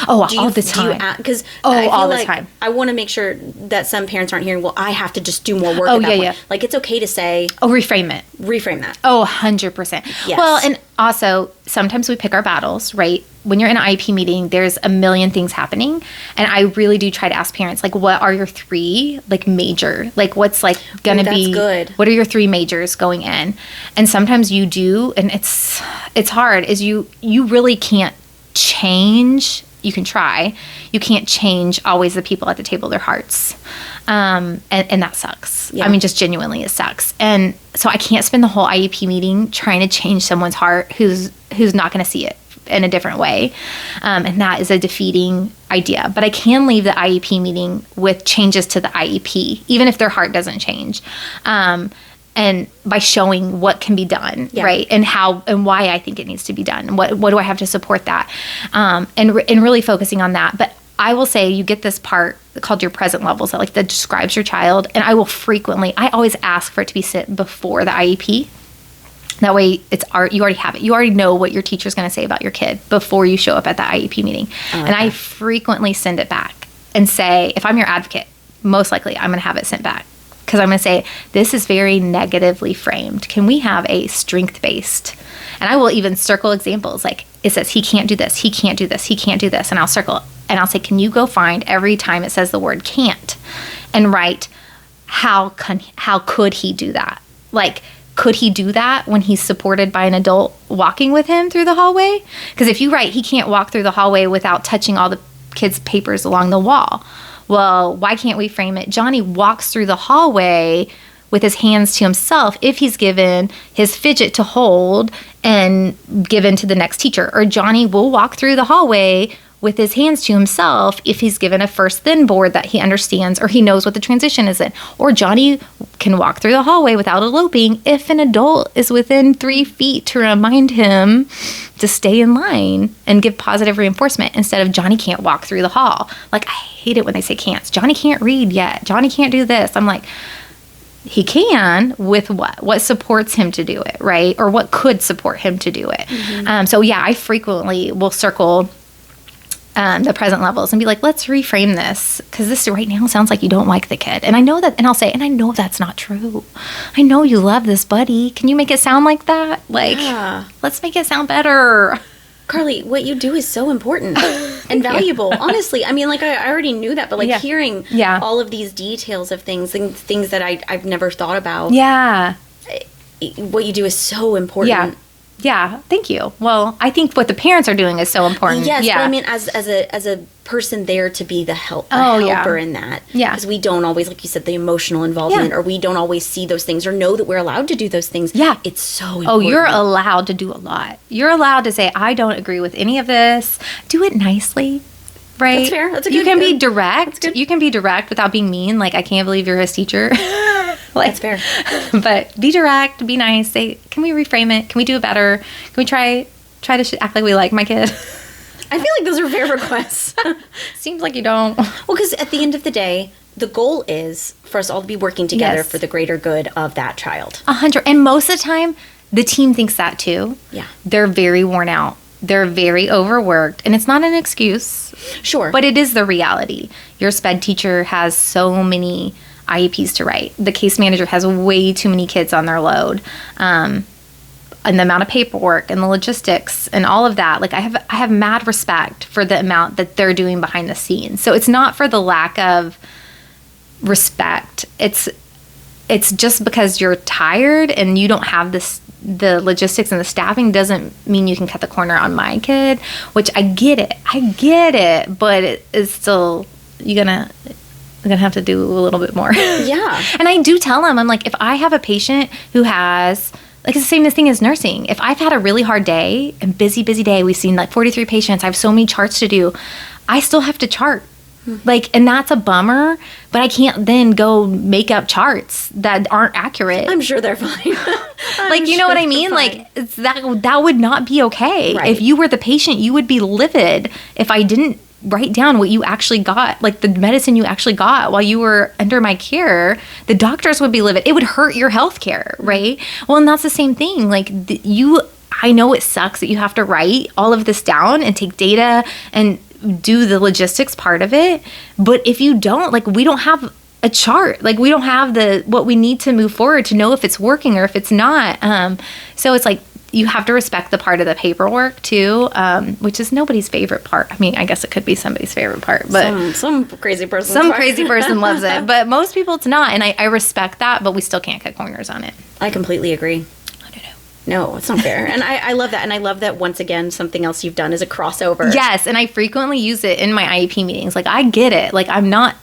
Oh, all the time. Because all the time. I want to make sure that some parents aren't hearing, well, I have to just do more work at that point. Yeah. Like, it's okay to say... Oh, reframe it. Reframe that. Oh, 100%. Yes. Well, and also, sometimes we pick our battles, right? When you're in an IEP meeting, there's a million things happening. And I really do try to ask parents, like, what are your 3, like, major? Like, what's, like, going to be... good. What are your 3 majors going in? And sometimes you do, and it's hard, is you really can't change... You can try. You can't change always the people at the table, their hearts. And that sucks. Yeah. I mean, just genuinely, it sucks. And so I can't spend the whole IEP meeting trying to change someone's heart who's not going to see it in a different way. And that is a defeating idea. But I can leave the IEP meeting with changes to the IEP, even if their heart doesn't change. and by showing what can be done, right? And how and why I think it needs to be done. What do I have to support that? And really focusing on that. But I will say you get this part called your present levels that describes your child. And I always ask for it to be sent before the IEP. That way you already have it. You already know what your teacher's going to say about your kid before you show up at the IEP meeting. And I frequently send it back and say, if I'm your advocate, most likely I'm going to have it sent back. Because I'm going to say, this is very negatively framed. Can we have a strength-based? And I will even circle examples. Like it says, he can't do this, he can't do this, he can't do this. And I'll circle and I'll say, can you go find every time it says the word can't and write, how could he do that? Like, could he do that when he's supported by an adult walking with him through the hallway? Because if you write, he can't walk through the hallway without touching all the kids' papers along the wall. Well, why can't we frame it? Johnny walks through the hallway with his hands to himself if he's given his fidget to hold and given to the next teacher. Or Johnny will walk through the hallway with his hands to himself if he's given a first then board that he understands or he knows what the transition is in. Or Johnny can walk through the hallway without eloping if an adult is within 3 feet to remind him to stay in line and give positive reinforcement instead of Johnny can't walk through the hall. Like, I hate it when they say can't. Johnny can't read yet. Johnny can't do this. I'm like, he can with what? What supports him to do it, right? Or what could support him to do it. Mm-hmm. So yeah, I frequently will circle the present levels and be like, let's reframe this because this right now sounds like you don't like the kid. And I know that, and I'll say, and I know that's not true. I know you love this buddy. Can you make it sound like that? Like, let's make it sound better. Carly, what you do is so important and valuable. Honestly, I mean, like I already knew that, but like hearing all of these details of things that I've never thought about. Yeah. What you do is so important. Yeah, thank you. Well, I think what the parents are doing is so important. Yes, but I mean, as a person there to be the helper in that. Yeah. Because we don't always, like you said, the emotional involvement, or we don't always see those things or know that we're allowed to do those things. Yeah. It's so important. Oh, you're allowed to do a lot. You're allowed to say, I don't agree with any of this. Do it nicely. Right? That's fair. That's a good. You can be direct. You can be direct without being mean. Like, I can't believe you're his teacher. That's fair. But be direct. Be nice. Say, can we reframe it? Can we do it better? Can we try to act like we like my kid? I feel like those are fair requests. Seems like you don't. Well, because at the end of the day, the goal is for us all to be working together for the greater good of that child. 100. And most of the time, the team thinks that too. Yeah. They're very worn out. They're very overworked, and it's not an excuse. Sure. But it is the reality. Your SPED teacher has so many IEPs to write. The case manager has way too many kids on their load. And the amount of paperwork and the logistics and all of that. Like, I have mad respect for the amount that they're doing behind the scenes. So it's not for the lack of respect. It's just because you're tired and you don't have the logistics and the staffing doesn't mean you can cut the corner on my kid, which I get it, but it is still, you're gonna have to do a little bit more. Yeah. And I do tell them, I'm like, if I have a patient who has, like, it's the same thing as nursing. If I've had a really hard day and busy day, we've seen like 43 patients, I have so many charts to do, I still have to chart. Like, and that's a bummer, but I can't then go make up charts that aren't accurate. I'm sure they're fine. Like, you know what I mean? Like, that would not be okay. Right. If you were the patient, you would be livid if I didn't write down what you actually got, like the medicine you actually got while you were under my care. The doctors would be livid. It would hurt your health care, right? Well, and that's the same thing. Like, I know it sucks that you have to write all of this down and take data and do the logistics part of it, but if you don't, like, we don't have a chart, like, we don't have what we need to move forward to know if it's working or if it's not. So it's like, you have to respect the part of the paperwork too, which is nobody's favorite part. I mean, I guess it could be somebody's favorite part, but some crazy person loves it, but most people it's not. And I respect that, but we still can't cut corners on it. I completely agree. No, it's not fair. And I love that. And I love that, once again, something else you've done is a crossover. Yes, and I frequently use it in my IEP meetings. Like, I get it. Like,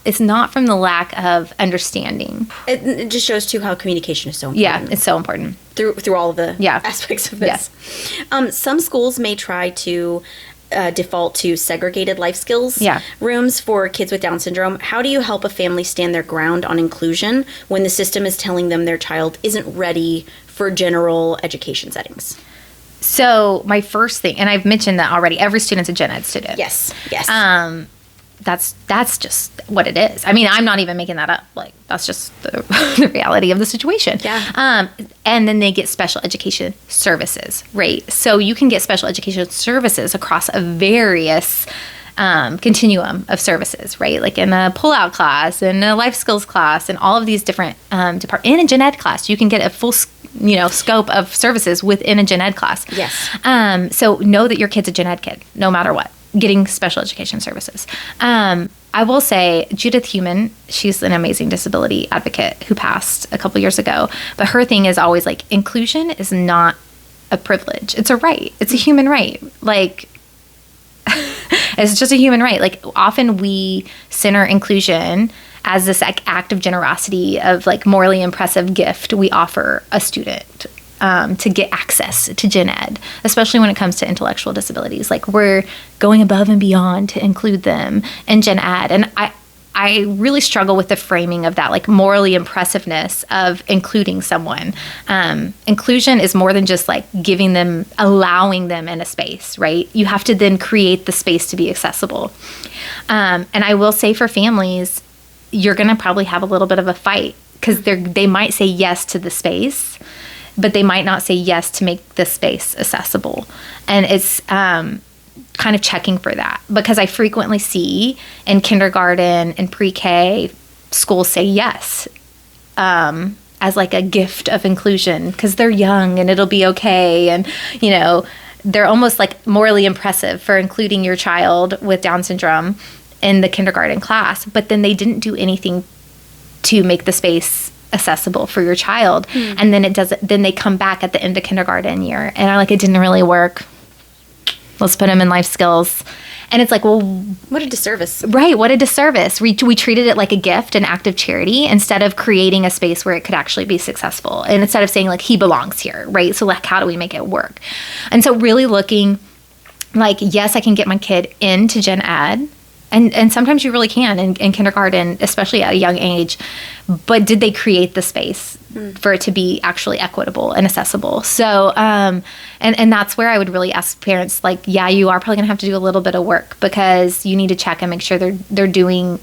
it's not from the lack of understanding. It just shows, too, how communication is so important. Yeah, it's so important. Through all of the aspects of this. Yes. Some schools may try to default to segregated life skills rooms for kids with Down syndrome. How do you help a family stand their ground on inclusion when the system is telling them their child isn't ready for general education settings? So my first thing, and I've mentioned that already, every student's a gen ed student. Yes. That's just what it is. I mean, I'm not even making that up. Like, that's just the reality of the situation. Yeah. And then they get special education services, right? So you can get special education services across a various continuum of services, right? Like in a pull-out class, in a life skills class, and all of these different in a gen ed class, you can get a full scope of services within a gen ed class. Yes. So know that your kid's a gen ed kid, no matter what, getting special education services. I will say Judith Heumann, she's an amazing disability advocate who passed a couple years ago, but her thing is always like, inclusion is not a privilege. It's a right. It's a human right. Like, it's just a human right. Like, often we center inclusion as this like act of generosity, of like morally impressive gift we offer a student to get access to gen ed, especially when it comes to intellectual disabilities. Like, we're going above and beyond to include them in gen ed. And I really struggle with the framing of that, like morally impressiveness of including someone. Inclusion is more than just like allowing them in a space, right? You have to then create the space to be accessible. And I will say for families, you're going to probably have a little bit of a fight, because they might say yes to the space, but they might not say yes to make the space accessible. And it's kind of checking for that, because I frequently see in kindergarten and pre-K schools say yes as like a gift of inclusion, because they're young and it'll be okay. And, they're almost like morally impressive for including your child with Down syndrome in the kindergarten class, but then they didn't do anything to make the space accessible for your child. And then then they come back at the end of kindergarten year and are like, it didn't really work. Let's put them in life skills. And it's like, well, what a disservice. Right. What a disservice. We treated it like a gift, an act of charity, instead of creating a space where it could actually be successful. And instead of saying like, he belongs here, right? So like, how do we make it work? And so really looking like, yes, I can get my kid into gen ed. And sometimes you really can in kindergarten, especially at a young age. But did they create the space for it to be actually equitable and accessible? So, and that's where I would really ask parents, like, yeah, you are probably going to have to do a little bit of work, because you need to check and make sure they're doing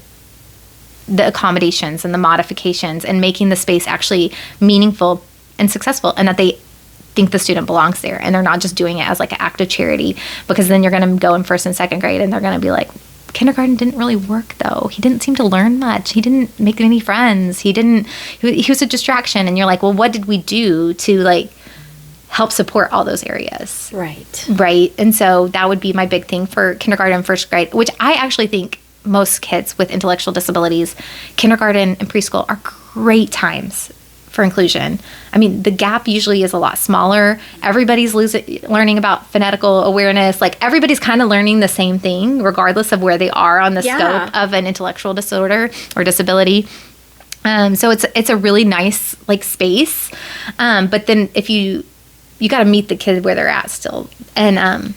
the accommodations and the modifications and making the space actually meaningful and successful, and that they think the student belongs there and they're not just doing it as like an act of charity, because then you're going to go in first and second grade and they're going to be like, kindergarten didn't really work though. He didn't seem to learn much. He didn't make any friends. He was a distraction. And you're like, well, what did we do to like help support all those areas? Right. And so that would be my big thing for kindergarten and first grade, which I actually think most kids with intellectual disabilities, kindergarten and preschool, are great times for inclusion. I mean, the gap usually is a lot smaller. Everybody's learning about phonetical awareness. Like, everybody's kind of learning the same thing, regardless of where they are on the scope of an intellectual disorder or disability. So it's a really nice like space. But then if you got to meet the kid where they're at still. And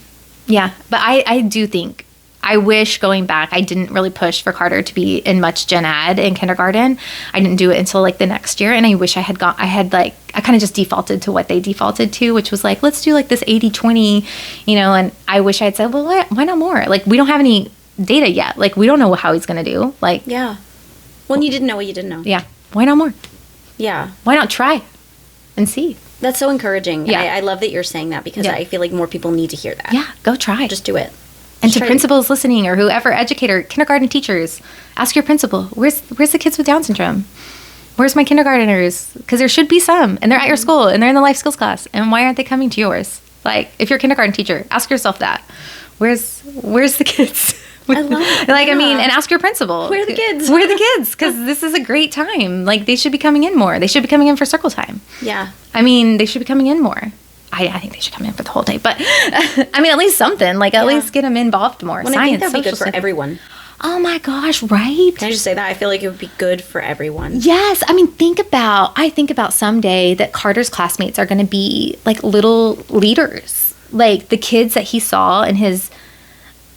but I do think, I wish, going back, I didn't really push for Carter to be in much gen ed in kindergarten. I didn't do it until like the next year. And I wish I kind of just defaulted to what they defaulted to, which was like, let's do like this 80-20, and I wish I had said, well, why not more? Like, we don't have any data yet. Like, we don't know how he's going to do. Like, yeah. Well, you didn't know what you didn't know. Yeah. Why not more? Yeah. Why not try and see? That's so encouraging. Yeah. I love that you're saying that, because I feel like more people need to hear that. Yeah. Go try. Just do it. And to principals listening, or whoever, educator, kindergarten teachers, ask your principal, where's the kids with Down syndrome? Where's my kindergarteners? Because there should be some, and they're at your school, and they're in the life skills class, and why aren't they coming to yours? Like, if you're a kindergarten teacher, ask yourself that. Where's the kids? I love it. Like, yeah. I mean, and ask your principal. Where are the kids? Where are the kids? Because this is a great time. Like, they should be coming in more. They should be coming in for circle time. Yeah. I mean, they should be coming in more. I think they should come in for the whole day, but I mean, at least something, like at least get them involved more. Well, Science, I think that'd be good for everyone. Oh my gosh, right? Can I just say that? I feel like it would be good for everyone. Yes. I mean, I think about someday that Carter's classmates are going to be like little leaders, like the kids that he saw in his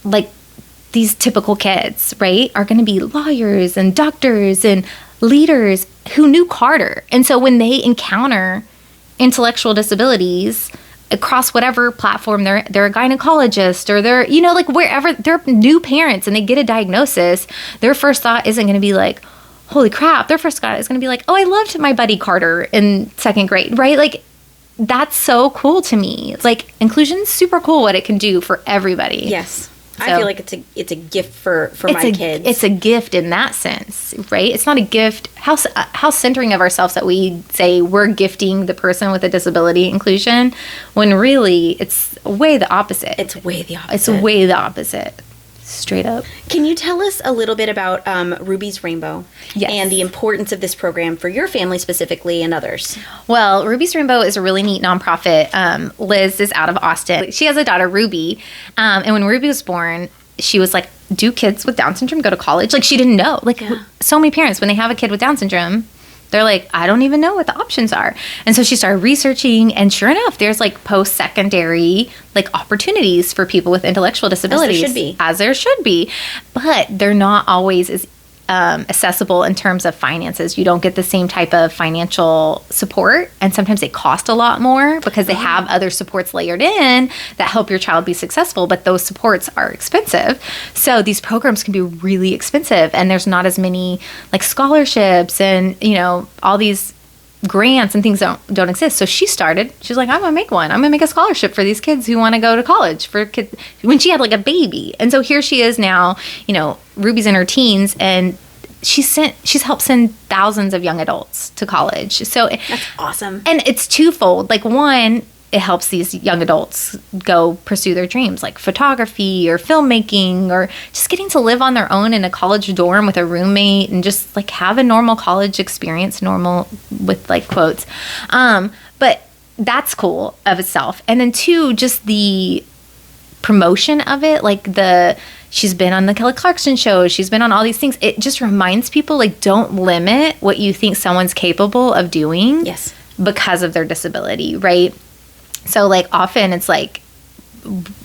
like these typical kids, right, are going to be lawyers and doctors and leaders who knew Carter. And so when they encounter intellectual disabilities across whatever platform, they're a gynecologist or they're, you know, like wherever they're new parents and they get a diagnosis, their first thought isn't going to be like, holy crap. Their first thought is going to be like, oh, I loved my buddy Carter in second grade, right? Like, that's so cool to me. Like, inclusion's super cool what it can do for everybody. Yes. So, I feel like it's a gift for my kids. It's a gift in that sense, right? It's not a gift. How centering of ourselves that we say we're gifting the person with a disability inclusion, when really it's way the opposite. It's way the opposite. It's way the opposite. Straight up. Can you tell us a little bit about Ruby's Rainbow? Yes. And the importance of this program for your family specifically and others? Well, Ruby's Rainbow is a really neat nonprofit. Liz is out of Austin. She has a daughter, Ruby. And when Ruby was born, she was like, do kids with Down syndrome go to college? Like, she didn't know. Like, so many parents, when they have a kid with Down syndrome, they're like, I don't even know what the options are. And so she started researching, and sure enough, there's like post-secondary like opportunities for people with intellectual disabilities. As there should be. But they're not always as accessible in terms of finances. You don't get the same type of financial support, and sometimes they cost a lot more because they have other supports layered in that help your child be successful, but those supports are expensive. So these programs can be really expensive, and there's not as many like scholarships and, you know, all these grants and things don't exist. So she's like, I'm gonna make one. I'm gonna make a scholarship for these kids who want to go to college, for kids when she had like a baby. And so here she is now, you know, Ruby's in her teens, and she's helped send thousands of young adults to college. So that's awesome. And it's twofold. Like, one, it helps these young adults go pursue their dreams, like photography or filmmaking, or just getting to live on their own in a college dorm with a roommate and just like have a normal college experience, normal with like quotes. But that's cool of itself. And then two, just the promotion of it, like she's been on the Kelly Clarkson show, she's been on all these things. It just reminds people, like, don't limit what you think someone's capable of doing. Yes. Because of their disability, right? So, like, often it's like,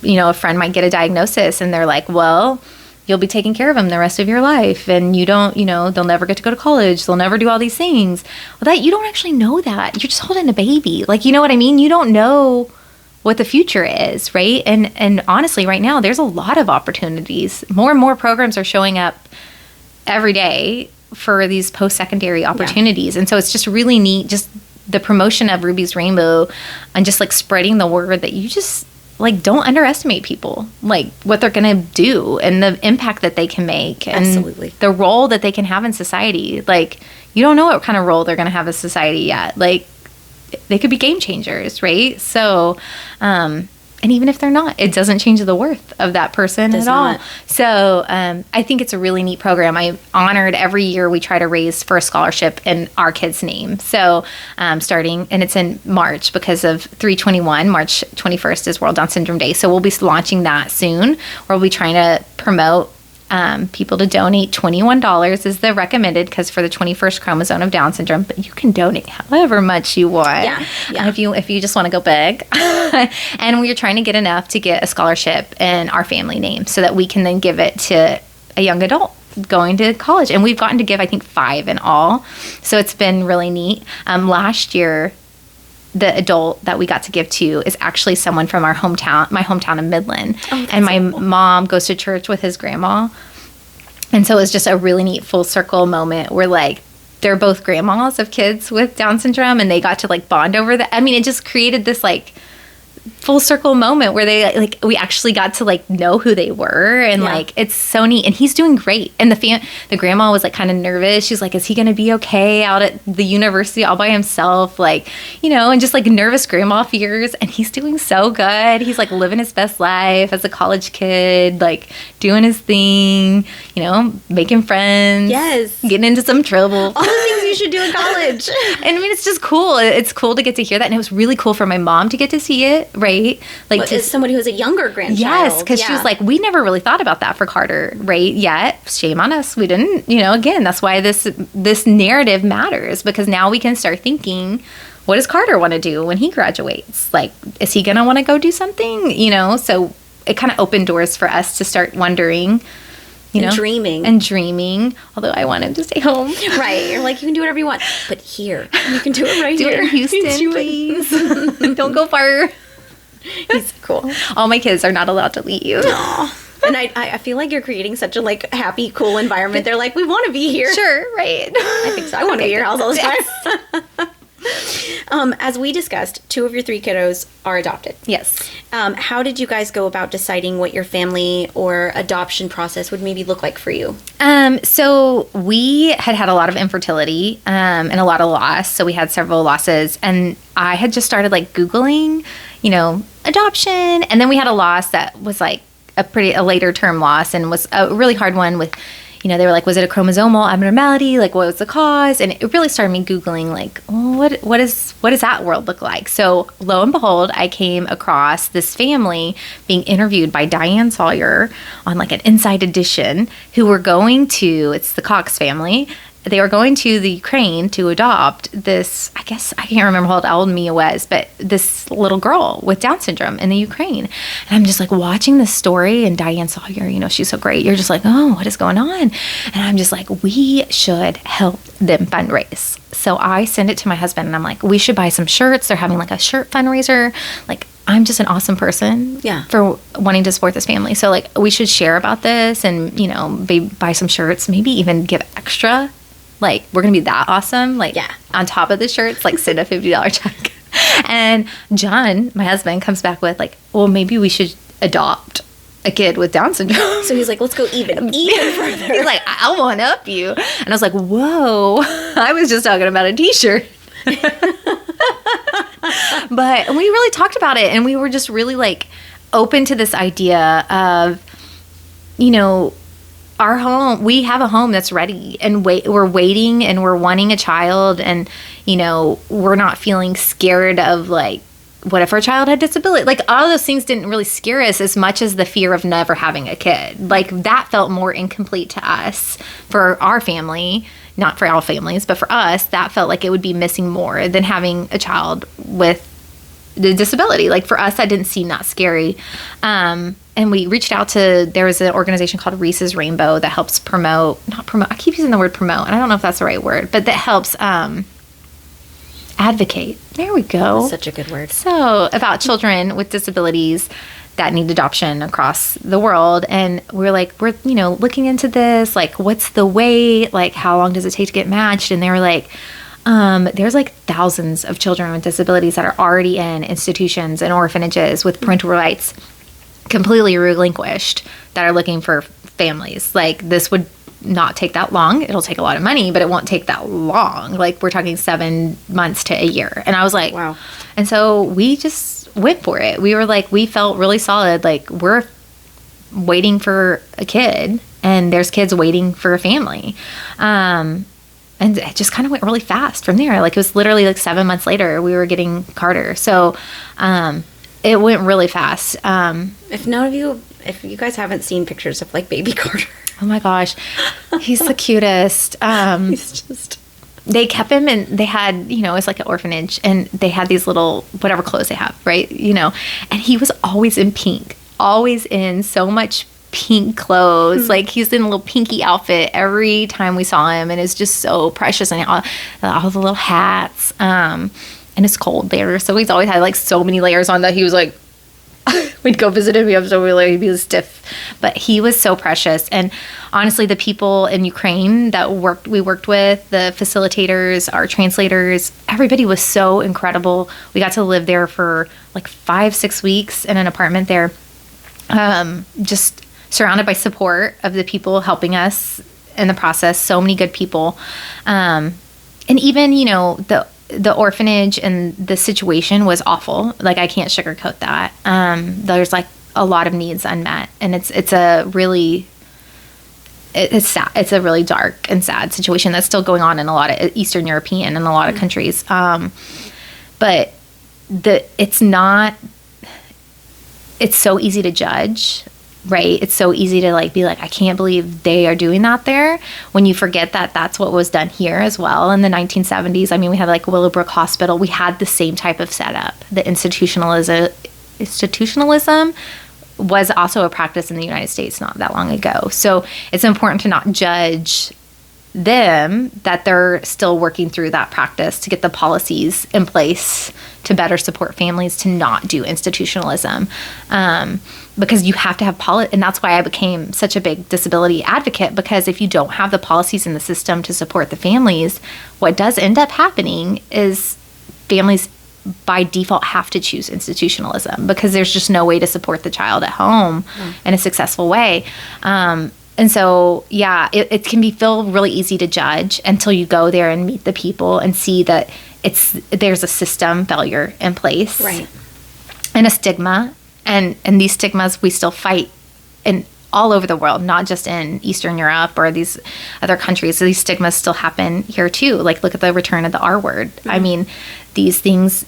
you know, a friend might get a diagnosis and they're like, well, you'll be taking care of them the rest of your life, and you don't, you know, they'll never get to go to college, they'll never do all these things. Well, that you don't actually know that. You're just holding a baby. Like, you know what I mean? You don't know what the future is, right? And honestly, right now, there's a lot of opportunities. More and more programs are showing up every day for these post-secondary opportunities. Yeah. And so it's just really neat, just the promotion of Ruby's Rainbow and just like spreading the word that you just like don't underestimate people, like what they're going to do and the impact that they can make. Absolutely. And the role that they can have in society. Like, you don't know what kind of role they're going to have in society yet. Like, they could be game changers, right? So, and even if they're not, it doesn't change the worth of that person at all. So I think it's a really neat program. I'm honored every year we try to raise for a scholarship in our kid's name. So starting, and it's in March because of 3/21, March 21st is World Down Syndrome Day. So we'll be launching that soon, where we'll be trying to promote people to donate. $21 is the recommended, because for the 21st chromosome of Down syndrome, but you can donate however much you want. Yeah. If you just want to go big. And we're trying to get enough to get a scholarship in our family name so that we can then give it to a young adult going to college. And we've gotten to give, I think, 5 in all. So it's been really neat. Last year, the adult that we got to give to is actually someone from my hometown of Midland. Oh, and my mom goes to church with his grandma. And so it was just a really neat full circle moment where, like, they're both grandmas of kids with Down syndrome, and they got to like bond over that. I mean, it just created this like full circle moment where they like we actually got to like know who they were, and like it's so neat. And he's doing great. And the grandma was like kind of nervous. She's like, is he gonna be okay out at the university all by himself, like, you know, and just like nervous grandma fears. And he's doing so good. He's like living his best life as a college kid, like doing his thing, you know, making friends, getting into some trouble, all the things you should do in college. And I mean, it's just cool. It's cool to get to hear that. And it was really cool for my mom to get to see it, right? Like, as somebody who has a younger grandchild. Yes, because she was like, we never really thought about that for Carter, right? Yet, shame on us. We didn't, you know, again, that's why this narrative matters, because now we can start thinking, what does Carter want to do when he graduates? Like, is he going to want to go do something? You know, so it kind of opened doors for us to start wondering, dreaming. And dreaming, although I want him to stay home. Right. You're like, you can do whatever you want. But here, you can do it right do here. it in Houston, please. Don't go far. He's cool. All my kids are not allowed to leave. Aww. And I feel like you're creating such a like happy, cool environment. They're like, we want to be here. Sure, right. I think so. I want to be at your house all the time. As we discussed, 2 of your 3 kiddos are adopted. Yes. How did you guys go about deciding what your family or adoption process would maybe look like for you? So we had a lot of infertility and a lot of loss. So we had several losses, and I had just started like Googling, adoption, and then we had a loss that was like a later term loss and was a really hard one with, they were like, was it a chromosomal abnormality? Like, what was the cause? And it really started me Googling, like, what does that world look like? So lo and behold, I came across this family being interviewed by Diane Sawyer on like an Inside Edition, who were going to, it's the Cox family. They were going to the Ukraine to adopt this, I guess, I can't remember how old Mia was, but this little girl with Down syndrome in the Ukraine. And I'm just like watching this story, and Diane Sawyer, she's so great. You're just like, oh, what is going on? And I'm just like, we should help them fundraise. So I send it to my husband, and I'm like, we should buy some shirts. They're having like a shirt fundraiser. Like, I'm just an awesome person for wanting to support this family. So like, we should share about this and, buy some shirts, maybe even give extra. Like, we're going to be that awesome. Like, on top of the shirts, like, send a $50 check. And John, my husband, comes back with, like, well, maybe we should adopt a kid with Down syndrome. So he's like, let's go even further. He's like, I'll one-up you. And I was like, whoa, I was just talking about a T-shirt. But we really talked about it, and we were just really, like, open to this idea of, our home, we have a home that's ready, and we're waiting, and we're wanting a child, and, we're not feeling scared of, like, what if our child had disability? Like, all of those things didn't really scare us as much as the fear of never having a kid. Like, that felt more incomplete to us for our family, not for all families, but for us, that felt like it would be missing more than having a child with the disability. Like, for us, that didn't seem that scary. And we reached out to, there was an organization called Reese's Rainbow that helps I keep using the word promote, and I don't know if that's the right word, but that helps advocate. There we go. That's such a good word. So, about children with disabilities that need adoption across the world. And we're looking into this, like, what's the wait? Like, how long does it take to get matched? And they were like, there's like thousands of children with disabilities that are already in institutions and orphanages with parental rights completely relinquished that are looking for families. Like, this would not take that long. It'll take a lot of money, but it won't take that long. Like, we're talking 7 months to a year. And I was like, wow. And so we just went for it. We were like, we felt really solid. Like, we're waiting for a kid, and there's kids waiting for a family. And it just kind of went really fast from there. Like, it was literally like 7 months later, we were getting Carter. So, it went really fast. If you guys haven't seen pictures of like baby Carter. Oh my gosh. He's the cutest. He's just. They kept him, and they had, it's like an orphanage, and they had these little, whatever clothes they have, right? And he was always in pink, always in so much pink clothes. Like, he's in a little pinky outfit every time we saw him, and it's just so precious, and all the little hats. And it's cold there, so he's always had like so many layers on that he was like, we'd go visit him, he'd be stiff, but he was so precious. And honestly, the people in Ukraine that we worked with, the facilitators, our translators, everybody was so incredible. We got to live there for like 5-6 weeks in an apartment there, just surrounded by support of the people helping us in the process. So many good people, and even the orphanage and the situation was awful. Like, I can't sugarcoat that. There's like a lot of needs unmet, and it's sad. It's a really dark and sad situation that's still going on in a lot of Eastern European and a lot of countries. But it's so easy to judge. Right. It's so easy to like be like, I can't believe they are doing that there, when you forget that that's what was done here as well in the 1970s. I mean, we had like Willowbrook Hospital. We had the same type of setup. The institutionalism was also a practice in the United States not that long ago. So it's important to not judge them, that they're still working through that practice to get the policies in place to better support families to not do institutionalism. Because you have to have and that's why I became such a big disability advocate, because if you don't have the policies in the system to support the families, what does end up happening is families by default have to choose institutionalism because there's just no way to support the child at home in a successful way. And so, yeah, it can feel really easy to judge until you go there and meet the people and see that there's a system failure in place, right, and a stigma, and these stigmas we still fight in all over the world, not just in Eastern Europe or these other countries. So these stigmas still happen here too. Like, look at the return of the R word. I mean, these things,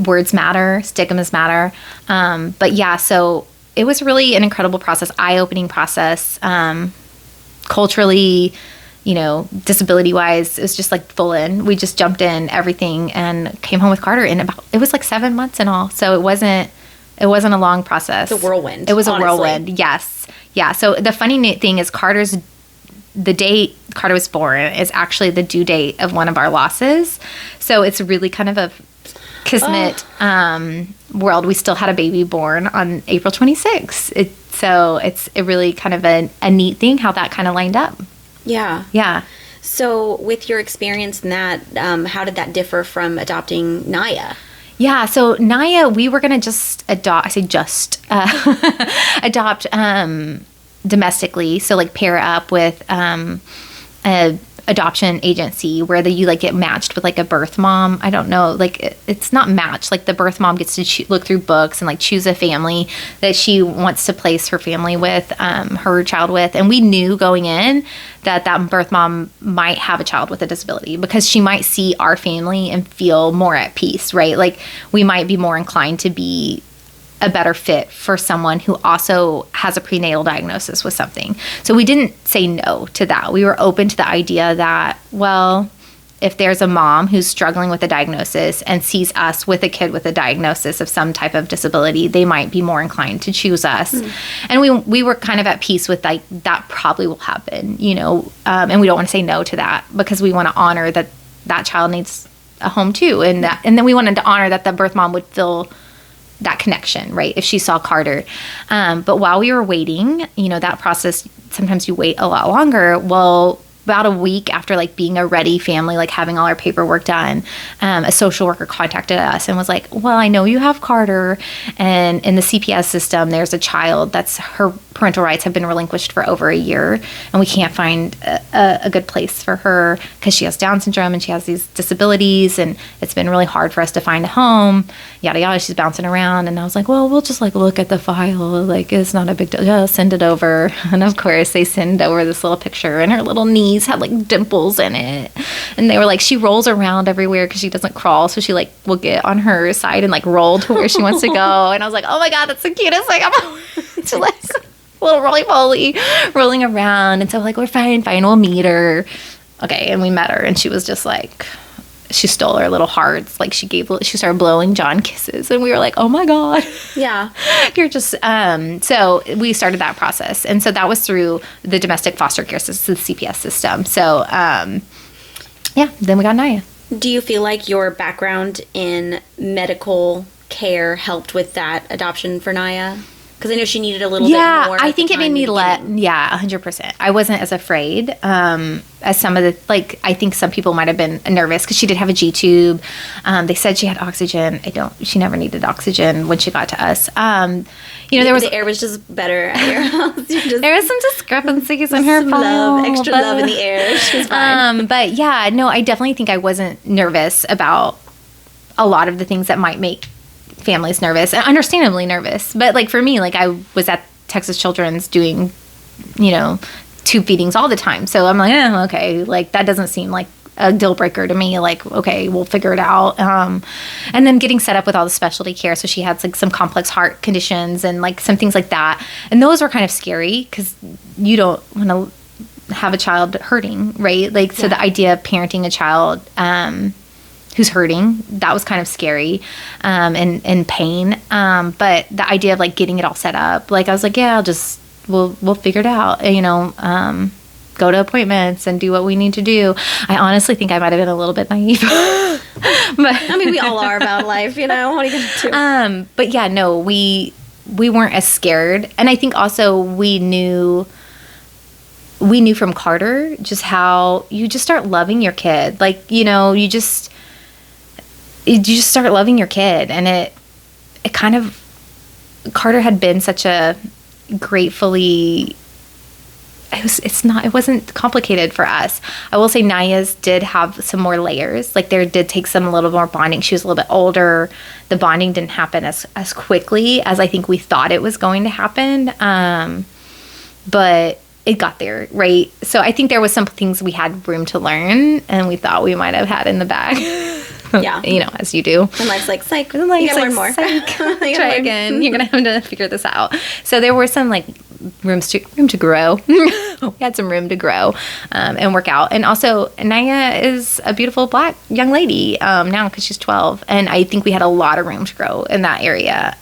words matter, stigmas matter. But yeah, so it was really an incredible process, eye-opening process. Culturally, disability-wise, it was just like full in. We just jumped in everything and came home with Carter in it was like 7 months in all. So it wasn't a long process. It's a whirlwind. It was honestly. A whirlwind. Yes. Yeah. So the funny thing is the date Carter was born is actually the due date of one of our losses. So it's really kind of a kismet world. We still had a baby born on April 26th. So it's really kind of a neat thing how that kind of lined up. Yeah. Yeah. So with your experience in that, how did that differ from adopting Naya? Yeah. So Naya, we were going to just adopt, adopt domestically. So like pair up with a adoption agency where you like get matched with like a birth mom. I don't know, like it's not matched. Like the birth mom gets to look through books and like choose a family that she wants to place her family with, her child with. And we knew going in that birth mom might have a child with a disability because she might see our family and feel more at peace, right? Like we might be more inclined to be a better fit for someone who also has a prenatal diagnosis with something. So we didn't say no to that. We were open to the idea that, well, if there's a mom who's struggling with a diagnosis and sees us with a kid with a diagnosis of some type of disability, they might be more inclined to choose us. And we were kind of at peace with like, that probably will happen, and we don't want to say no to that because we want to honor that child needs a home too. And then we wanted to honor that the birth mom would feel that connection, right? If she saw Carter. But while we were waiting, that process, sometimes you wait a lot longer. Well, about a week after like being a ready family, like having all our paperwork done, a social worker contacted us and was like, well, I know you have Carter, and in the CPS system, there's a child that's her parental rights have been relinquished for over a year, and we can't find a good place for her because she has Down syndrome and she has these disabilities, and it's been really hard for us to find a home, yada yada. She's bouncing around, and I was like, well, we'll just like look at the file, like it's not a big deal, yeah, send it over. And of course they send over this little picture, and her little knees had like dimples in it, and they were like, she rolls around everywhere because she doesn't crawl, so she like will get on her side and like roll to where she wants to go. And I was like, oh my god, that's the cutest thing ever. It's like little roly-poly rolling around. And so like, we're fine, we'll meet her. Okay, and we met her, and she was just like, she stole our little hearts. Like she started blowing John kisses, and we were like, oh my god, yeah, you're just so we started that process. And so that was through the domestic foster care system, the CPS system. So yeah, then we got Naya. Do you feel like your background in medical care helped with that adoption for Naya? Because I know she needed a little bit more. I think it made me 100%. I wasn't as afraid as some of the, like, I think some people might have been nervous because she did have a G-tube. They said she had oxygen. She never needed oxygen when she got to us. The air was just better at your house. There was some discrepancies in her file. Extra love in the air. She was fine. But yeah, no, I definitely think I wasn't nervous about a lot of the things that might make families nervous, and understandably nervous. But like for me, like I was at Texas Children's doing, tube feedings all the time. So I'm like, okay, like that doesn't seem like a deal breaker to me. Like, okay, we'll figure it out. And then getting set up with all the specialty care. So she had like some complex heart conditions and like some things like that. And those were kind of scary because you don't want to have a child hurting, right? Like, so the idea of parenting a child, who's hurting. That was kind of scary, and pain. But the idea of like getting it all set up, like I was like, yeah, we'll figure it out, go to appointments and do what we need to do. I honestly think I might have been a little bit naive. But I mean, we all are about life, What are you going to do? But yeah, no, we weren't as scared. And I think also we knew from Carter just how you just start loving your kid. Like, you just start loving your kid. And it kind of, Carter had been such a gratefully, it wasn't complicated for us. I will say Naya's did have some more layers. Like there did take some a little more bonding. She was a little bit older. The bonding didn't happen as quickly as I think we thought it was going to happen. But it got there, right? So I think there was some things we had room to learn and we thought we might have had in the bag. Yeah. As you do. And life's like, psych. And life's you gotta like, learn more. Try again. You're going to have to figure this out. So there were some like room to grow. We had some room to grow and work out. And also Naya is a beautiful Black young lady now because she's 12. And I think we had a lot of room to grow in that area.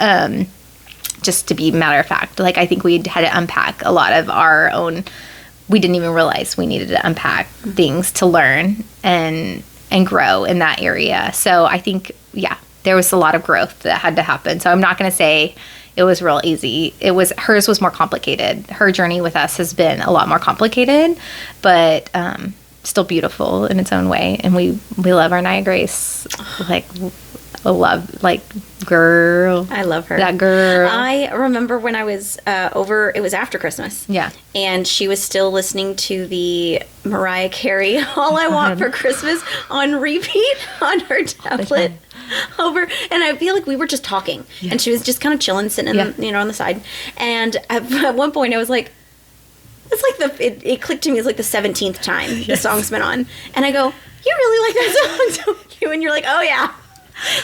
Just to be matter of fact, like I think we had to unpack a lot of our own. We didn't even realize we needed to unpack things to learn and grow in that area. So I think, yeah, there was a lot of growth that had to happen. So I'm not going to say it was real easy. Hers was more complicated. Her journey with us has been a lot more complicated, but still beautiful in its own way. And we love our Naya Grace. Girl. I love her. That girl. I remember when I was it was after Christmas. Yeah. And she was still listening to the Mariah Carey All I Want for Christmas on repeat on her tablet. And I feel like we were just talking. Yeah. And she was just kind of chilling, sitting on the side. And at one point I was like, it's like it clicked to me, it's like the 17th time the song's been on. And I go, you really like that song, don't you? And you're like, oh yeah.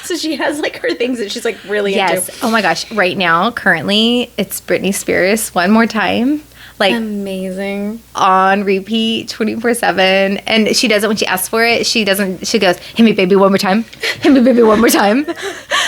So she has like her things that she's like really into. Oh my gosh. Right now, currently, it's Britney Spears One More Time. Like amazing. On repeat 24/7. And she does it when she asks for it. She goes, hit me baby one more time. Hit me baby one more time.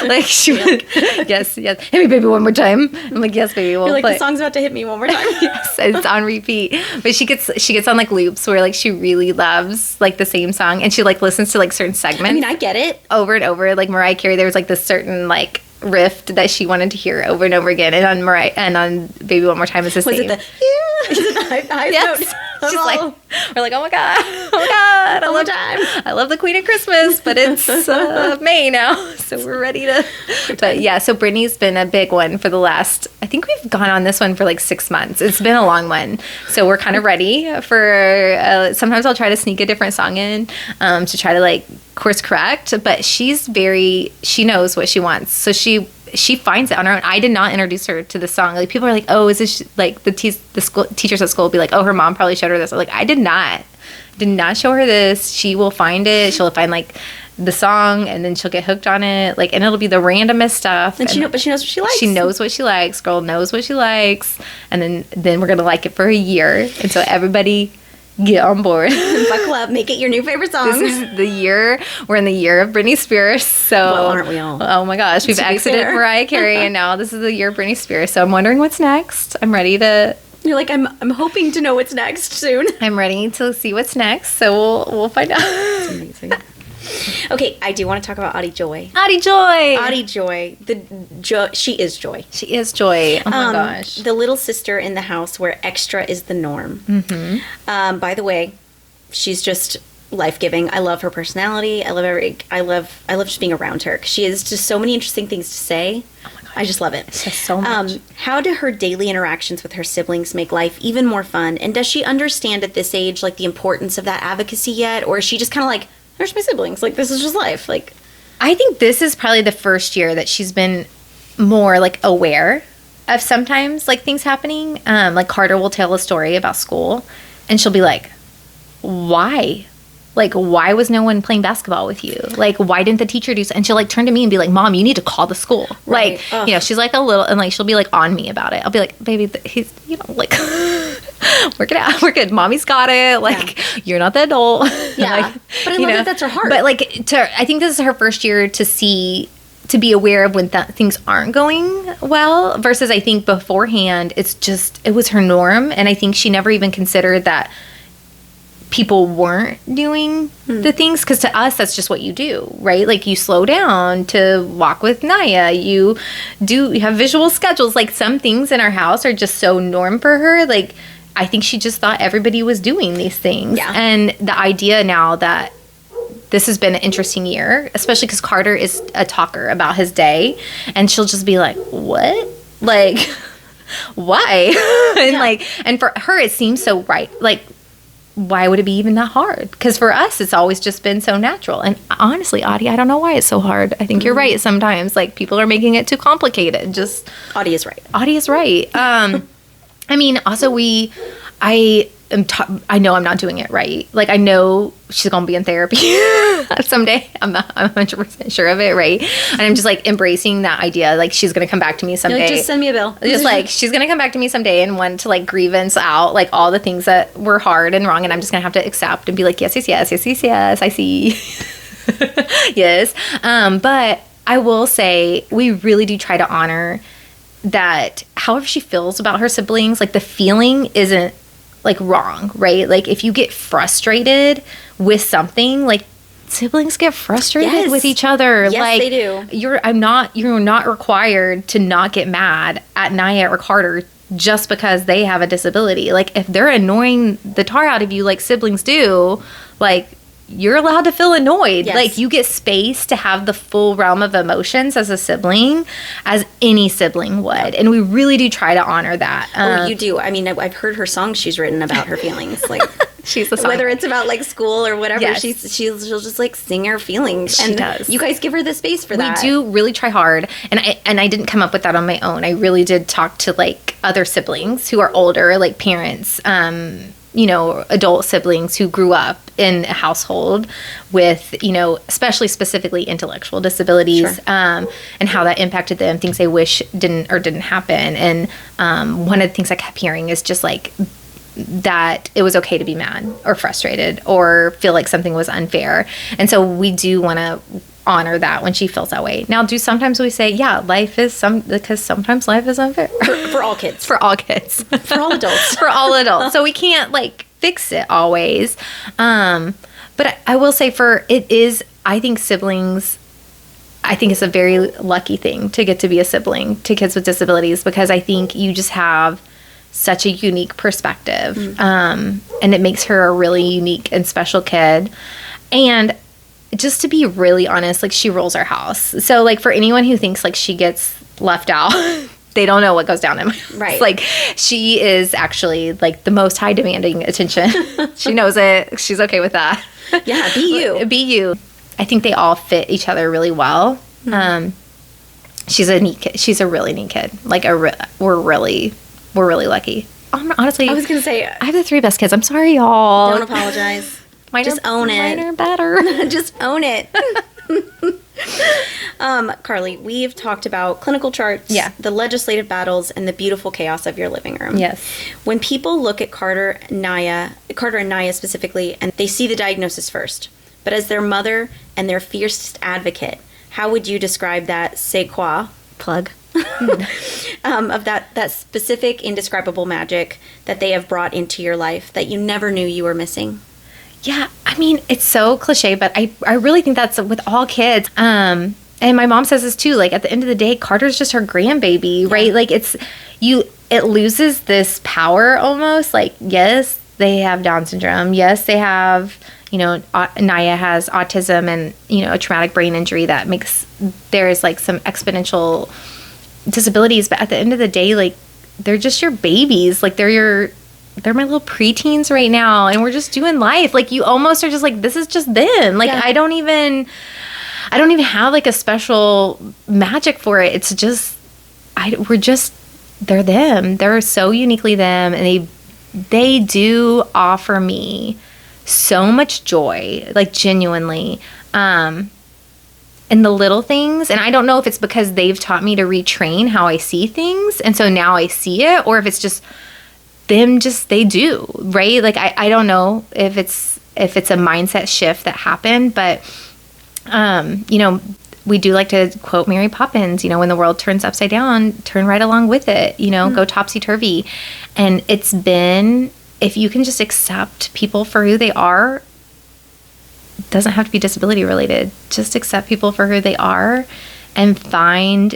Like she yes. Hit me baby one more time. I'm like, yes, baby, You're like, the song's about to hit me one more time. Yes, it's on repeat. But she gets on like loops where like she really loves like the same song and she like listens to like certain segments. I mean, I get it. Over and over. Like Mariah Carey, there was like this certain like riff that she wanted to hear over and over again, and on Baby One More Time is the same. Was it the high yes. note? She's like, we're like, oh my god, I love the Queen of Christmas, but it's May now, so we're ready to. But yeah, so Britney's been a big one for the last. I think we've gone on this one for like 6 months. It's been a long one, so we're kind of ready for. Sometimes I'll try to sneak a different song in to try to like course correct, but she knows what she wants, so she finds it on her own. I did not introduce her to the song. Like people are like, oh, is this like the school teachers at school will be like, oh, her mom probably showed her this. I'm like, I did not show her this. She will find it. She'll find like the song and then she'll get hooked on it. Like, and it'll be the randomest stuff. But she knows what she likes. She knows what she likes. Girl knows what she likes. And then we're going to like it for a year. And so everybody get on board. Buckle up. Make it your new favorite song. This is the year. We're in the year of Britney Spears. So, well, aren't we all? Oh my gosh. We've exited Mariah Carey and now this is the year of Britney Spears. So I'm wondering what's next. I'm ready to... You're like, I'm hoping to know what's next soon. I'm ready to see what's next. So we'll find out. That's amazing. Okay, I do want to talk about Audie Joy. Audie Joy. Audie Joy. She is joy. She is joy. Oh my gosh. The little sister in the house where extra is the norm. Mm-hmm. By the way, she's just life-giving. I love her personality. I love just being around her. She has just so many interesting things to say. Oh my God. I just love it. It's just so much. How do her daily interactions with her siblings make life even more fun? And does she understand at this age like the importance of that advocacy yet? Or is she just kind of like, there's my siblings. Like, this is just life. Like, I think this is probably the first year that she's been more like aware of sometimes like things happening. Like Carter will tell a story about school and she'll be like, why? Like, why was no one playing basketball with you? Like, why didn't the teacher do so? And she'll like turn to me and be like, Mom, you need to call the school. Right. Like, she's like a little, and like, she'll be like on me about it. I'll be like, baby, he's, like, work it out. We're good. Mommy's got it. Like, you're not the adult. Yeah. But I love that that's her heart. But like, I think this is her first year to be aware of when things aren't going well, versus I think beforehand, it was her norm. And I think she never even considered that people weren't doing the things, because to us, that's just what you do, right? Like, you slow down to walk with Naya. You have visual schedules. Like, some things in our house are just so norm for her. Like, I think she just thought everybody was doing these things. Yeah. And the idea now that this has been an interesting year, especially because Carter is a talker about his day, and she'll just be like, what? Like, why? And and for her, it seems so right. Like, why would it be even that hard? Because for us, it's always just been so natural. And honestly, Audie, I don't know why it's so hard. I think you're right. Sometimes, like, people are making it too complicated. Just Audie is right. Audie is right. I mean, also I know I'm not doing it right. Like, I know she's going to be in therapy someday. I'm 100% sure of it, right? And I'm just, like, embracing that idea. Like, she's going to come back to me someday. Like, just send me a bill. Just, like, she's going to come back to me someday and want to, like, grievance out, like, all the things that were hard and wrong. And I'm just going to have to accept and be like, yes, I see. Yes. But I will say, we really do try to honor that however she feels about her siblings, like, the feeling isn't, like, wrong, right? Like, if you get frustrated with something, like, siblings get frustrated with each other. Yes, like, they do. You're not required to not get mad at Naya or Carter just because they have a disability. Like, if they're annoying the tar out of you like siblings do, like, you're allowed to feel annoyed. Yes. Like, you get space to have the full realm of emotions as a sibling, as any sibling would. And we really do try to honor that. You do. I mean, I've heard her songs she's written about her feelings. Like, she's the songwriter. Whether it's about, like, school or whatever, Yes. she'll just, like, sing her feelings. She and does. You guys give her the space for that. We do really try hard. And I didn't come up with that on my own. I really did talk to, like, other siblings who are older, like parents, adult siblings who grew up in a household with, especially specifically intellectual disabilities, Sure. And how that impacted them, things they wish didn't happen. And one of the things I kept hearing is just, like, that it was okay to be mad or frustrated or feel like something was unfair. And so we do want to honor that when she feels that way. Now, sometimes we say, yeah, because sometimes life is unfair. For all kids. For all kids. For all adults. For all adults. So we can't, like, fix it always. But I will say I think siblings, I think it's a very lucky thing to get to be a sibling to kids with disabilities, because I think you just have such a unique perspective. And it makes her a really unique and special kid. And just to be really honest, like, she rules our house. So, like, for anyone who thinks, like, she gets left out, they don't know what goes down in my house. Right. Like, she is actually, like, the most high demanding attention. She knows it. She's okay with that. Yeah, be you. Be you. I think they all fit each other really well. She's a neat kid. She's a really neat kid. Like, we're really lucky. Honestly, I was going to say, I have the 3 best kids. I'm sorry, y'all. don't apologize. Just own it. Mine are better. Just own it. Carly, we've talked about clinical charts, the legislative battles, and the beautiful chaos of your living room. Yes. When people look at Carter and Naya specifically, and they see the diagnosis first, but as their mother and their fiercest advocate, how would you describe that c'est quoi plug of that specific indescribable magic that they have brought into your life that you never knew you were missing? Yeah, I mean, it's so cliche, but I really think that's with all kids. And my mom says this too, like, at the end of the day, Carter's just her grandbaby, right? Like, it loses this power almost. Like, yes, they have Down syndrome. Yes, they have, Naya has autism and, a traumatic brain injury that makes, there's, like, some exponential disabilities. But at the end of the day, like, they're just your babies. Like, they're my little preteens right now, and we're just doing life. Like, you almost are just like, this is just them. Like, I don't even have, like, a special magic for it. It's just, they're them. They're so uniquely them, and they do offer me so much joy, like, genuinely, in the little things. And I don't know if it's because they've taught me to retrain how I see things, and so now I see it, or if it's just they do, right? Like, I don't know if it's a mindset shift that happened, but, we do like to quote Mary Poppins, when the world turns upside down, turn right along with it, go topsy-turvy. And it's been, if you can just accept people for who they are, it doesn't have to be disability related. Just accept people for who they are and find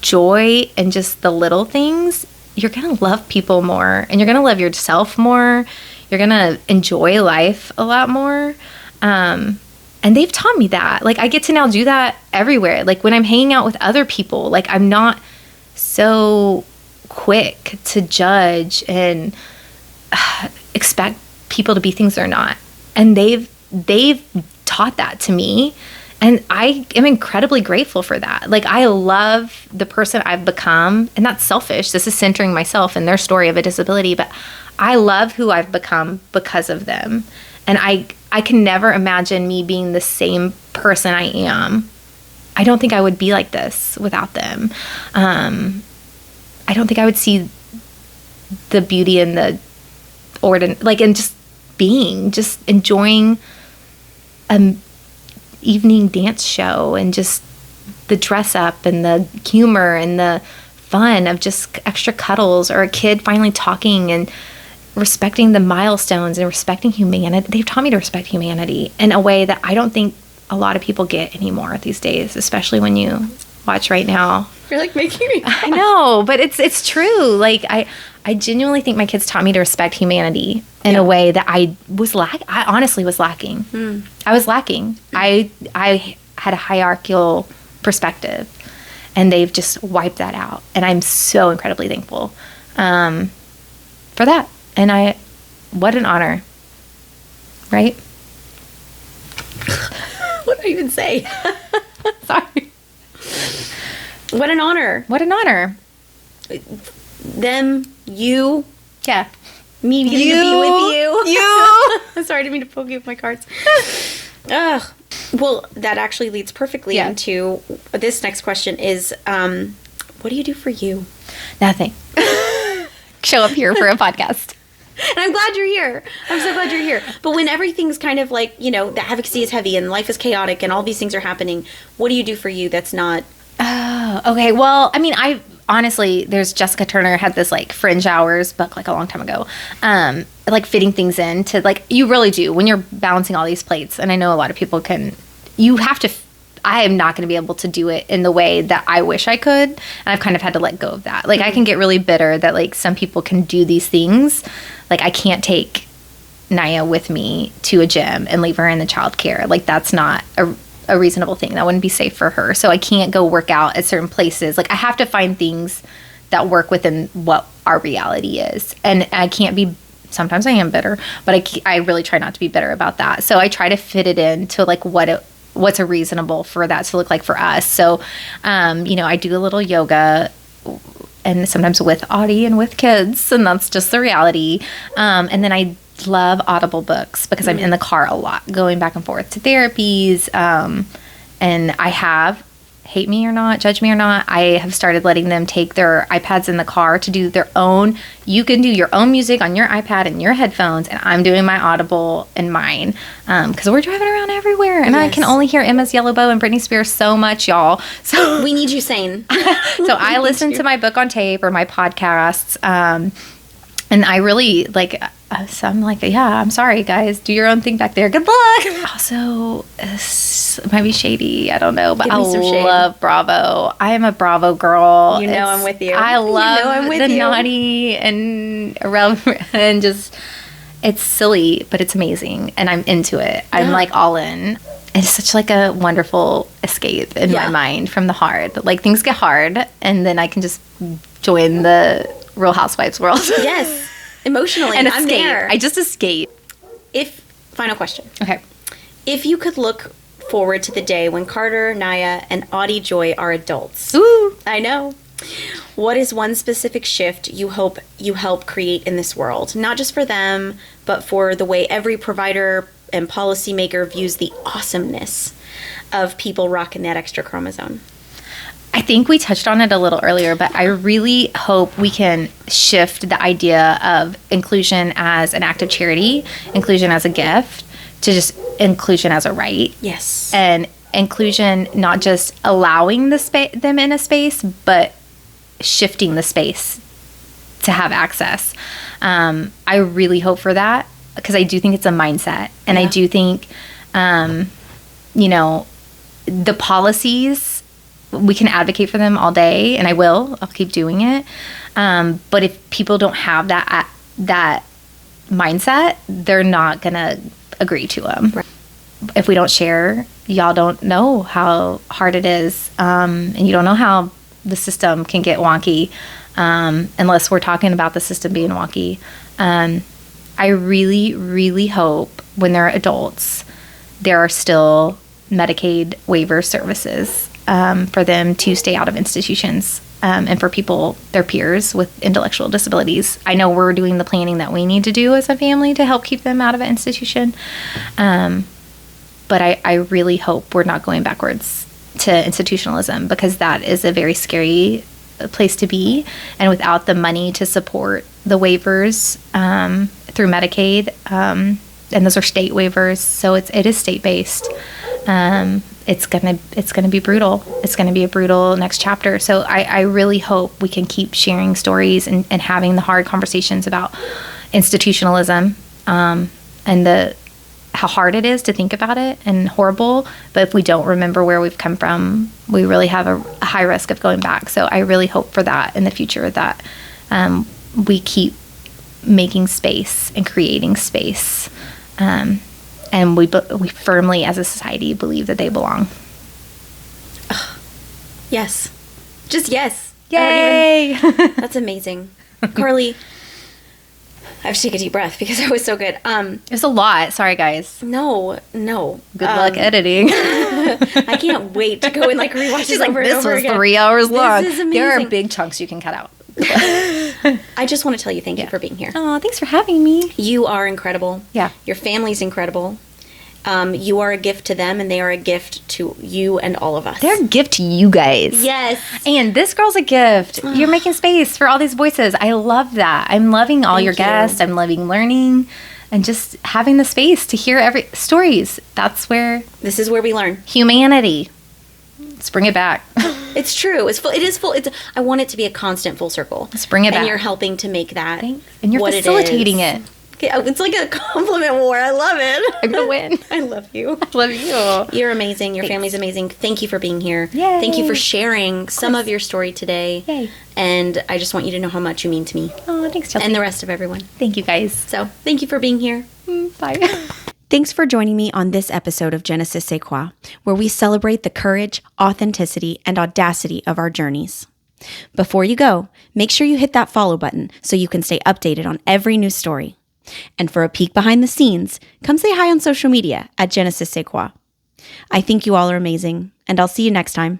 joy in just the little things. You're going to love people more, and you're going to love yourself more. You're going to enjoy life a lot more. And they've taught me that. Like, I get to now do that everywhere. Like, when I'm hanging out with other people, like, I'm not so quick to judge and expect people to be things they're not. And they've taught that to me. And I am incredibly grateful for that. Like, I love the person I've become. And that's selfish. This is centering myself and their story of a disability. But I love who I've become because of them. And I can never imagine me being the same person I am. I don't think I would be like this without them. I don't think I would see the beauty in the in just being, just enjoying an evening dance show and just the dress up and the humor and the fun of just extra cuddles, or a kid finally talking and respecting the milestones and respecting humanity. They've taught me to respect humanity in a way that I don't think a lot of people get anymore these days, especially when you watch right now. You're like making me cry. I know, but it's true. Like, I genuinely think my kids taught me to respect humanity in a way that I honestly was lacking. I was lacking. I had a hierarchical perspective, and they've just wiped that out. And I'm so incredibly thankful for that. And what an honor, right? What do I even say? Sorry. What an honor. What an honor. Them, you. Yeah. Me getting to be with you. You. I'm sorry, I didn't mean to poke you with my cards. Ugh. Well, that actually leads perfectly into this next question is, what do you do for you? Nothing. Show up here for a podcast. And I'm glad you're here. I'm so glad you're here. But when everything's kind of like, the advocacy is heavy and life is chaotic and all these things are happening, what do you do for you that's not... Oh, okay. Well, I mean, honestly, there's Jessica Turner had this like Fringe Hours book like a long time ago, like fitting things in to like, you really do when you're balancing all these plates. And I know a lot of people I am not going to be able to do it in the way that I wish I could. And I've kind of had to let go of that. Like, I can get really bitter that like some people can do these things. Like, I can't take Naya with me to a gym and leave her in the childcare. Like, that's not a reasonable thing. That wouldn't be safe for her. So I can't go work out at certain places. Like, I have to find things that work within what our reality is. And I can't be, sometimes I am bitter, but I really try not to be bitter about that. So I try to fit it into like what's a reasonable for that to look like for us. So, I do a little yoga, and sometimes with Audie and with kids, and that's just the reality. And then I love Audible books because I'm in the car a lot, going back and forth to therapies. And I have, hate me or not, judge me or not, I have started letting them take their iPads in the car to do their own. You can do your own music on your iPad and your headphones, and I'm doing my Audible and mine because we're driving around everywhere, and I can only hear Emma's Yellow Bow and Britney Spears so much, y'all. So we need you sane. So I listen to my book on tape or my podcasts, and I really like. So I'm like, I'm sorry, guys. Do your own thing back there. Good luck. Also, it might be shady. I don't know, but I love Bravo. I am a Bravo girl. I'm with you. I love the naughty and irrelevant and just, it's silly, but it's amazing. And I'm into it. I'm like all in. It's such like a wonderful escape in my mind from the hard. Like, things get hard, and then I can just join the Real Housewives world. Yes. Emotionally, and I'm there. I just escape. Final question. Okay. If you could look forward to the day when Carter, Naya, and Audie Joy are adults. Ooh. I know. What is one specific shift you hope you help create in this world? Not just for them, but for the way every provider and policymaker views the awesomeness of people rocking that extra chromosome. I think we touched on it a little earlier, but I really hope we can shift the idea of inclusion as an act of charity, inclusion as a gift, to just inclusion as a right. Yes. And inclusion, not just allowing them in a space, but shifting the space to have access. I really hope for that, because I do think it's a mindset. And I do think, the policies, we can advocate for them all day, and I'll keep doing it. But if people don't have that mindset, they're not going to agree to them. Right. If we don't share, y'all don't know how hard it is. And you don't know how the system can get wonky, unless we're talking about the system being wonky. I really, really hope when they're adults, there are still Medicaid waiver services for them to stay out of institutions, and for people, their peers with intellectual disabilities. I know we're doing the planning that we need to do as a family to help keep them out of an institution. But I really hope we're not going backwards to institutionalism, because that is a very scary place to be. And without the money to support the waivers through Medicaid, and those are state waivers, so it is state based. It's gonna be brutal. It's gonna be a brutal next chapter. So I really hope we can keep sharing stories and having the hard conversations about institutionalism, and how hard it is to think about it, and horrible. But if we don't remember where we've come from, we really have a high risk of going back. So I really hope for that in the future, that we keep making space and creating space. And we firmly, as a society, believe that they belong. Yes. Just yes. Yay! That's amazing. Carly, I have to take a deep breath because that was so good. There's a lot. Sorry, guys. No. Good luck editing. I can't wait to go and rewatch She's this over and this over was again. 3 hours long. This is amazing. There are big chunks you can cut out. I just want to tell you thank you for being here. Oh, thanks for having me. You are incredible. Yeah. Your family's incredible. You are a gift to them, and they are a gift to you and all of us. They're a gift to you guys. Yes. And this girl's a gift. You're making space for all these voices. I love that. I'm loving all your guests. I'm loving learning and just having the space to hear stories. This is where we learn. Humanity. Let's bring it back. It's true. It is full. I want it to be a constant full circle. Let's bring it back. And you're helping to make that. Thanks. And you're facilitating it. It's like a compliment war. I love it. I'm going to win. I love you. I love you. You're amazing. Your family's amazing. Thank you for being here. Yay. Thank you for sharing some of your story today. Yay. And I just want you to know how much you mean to me. Oh, thanks, Chelsea. And the rest of everyone. Thank you, guys. So, thank you for being here. Bye. Thanks for joining me on this episode of Genesis C'est Quoi, where we celebrate the courage, authenticity, and audacity of our journeys. Before you go, make sure you hit that follow button so you can stay updated on every new story. And for a peek behind the scenes, come say hi on social media at Genesis C'est Quoi. I think you all are amazing, and I'll see you next time.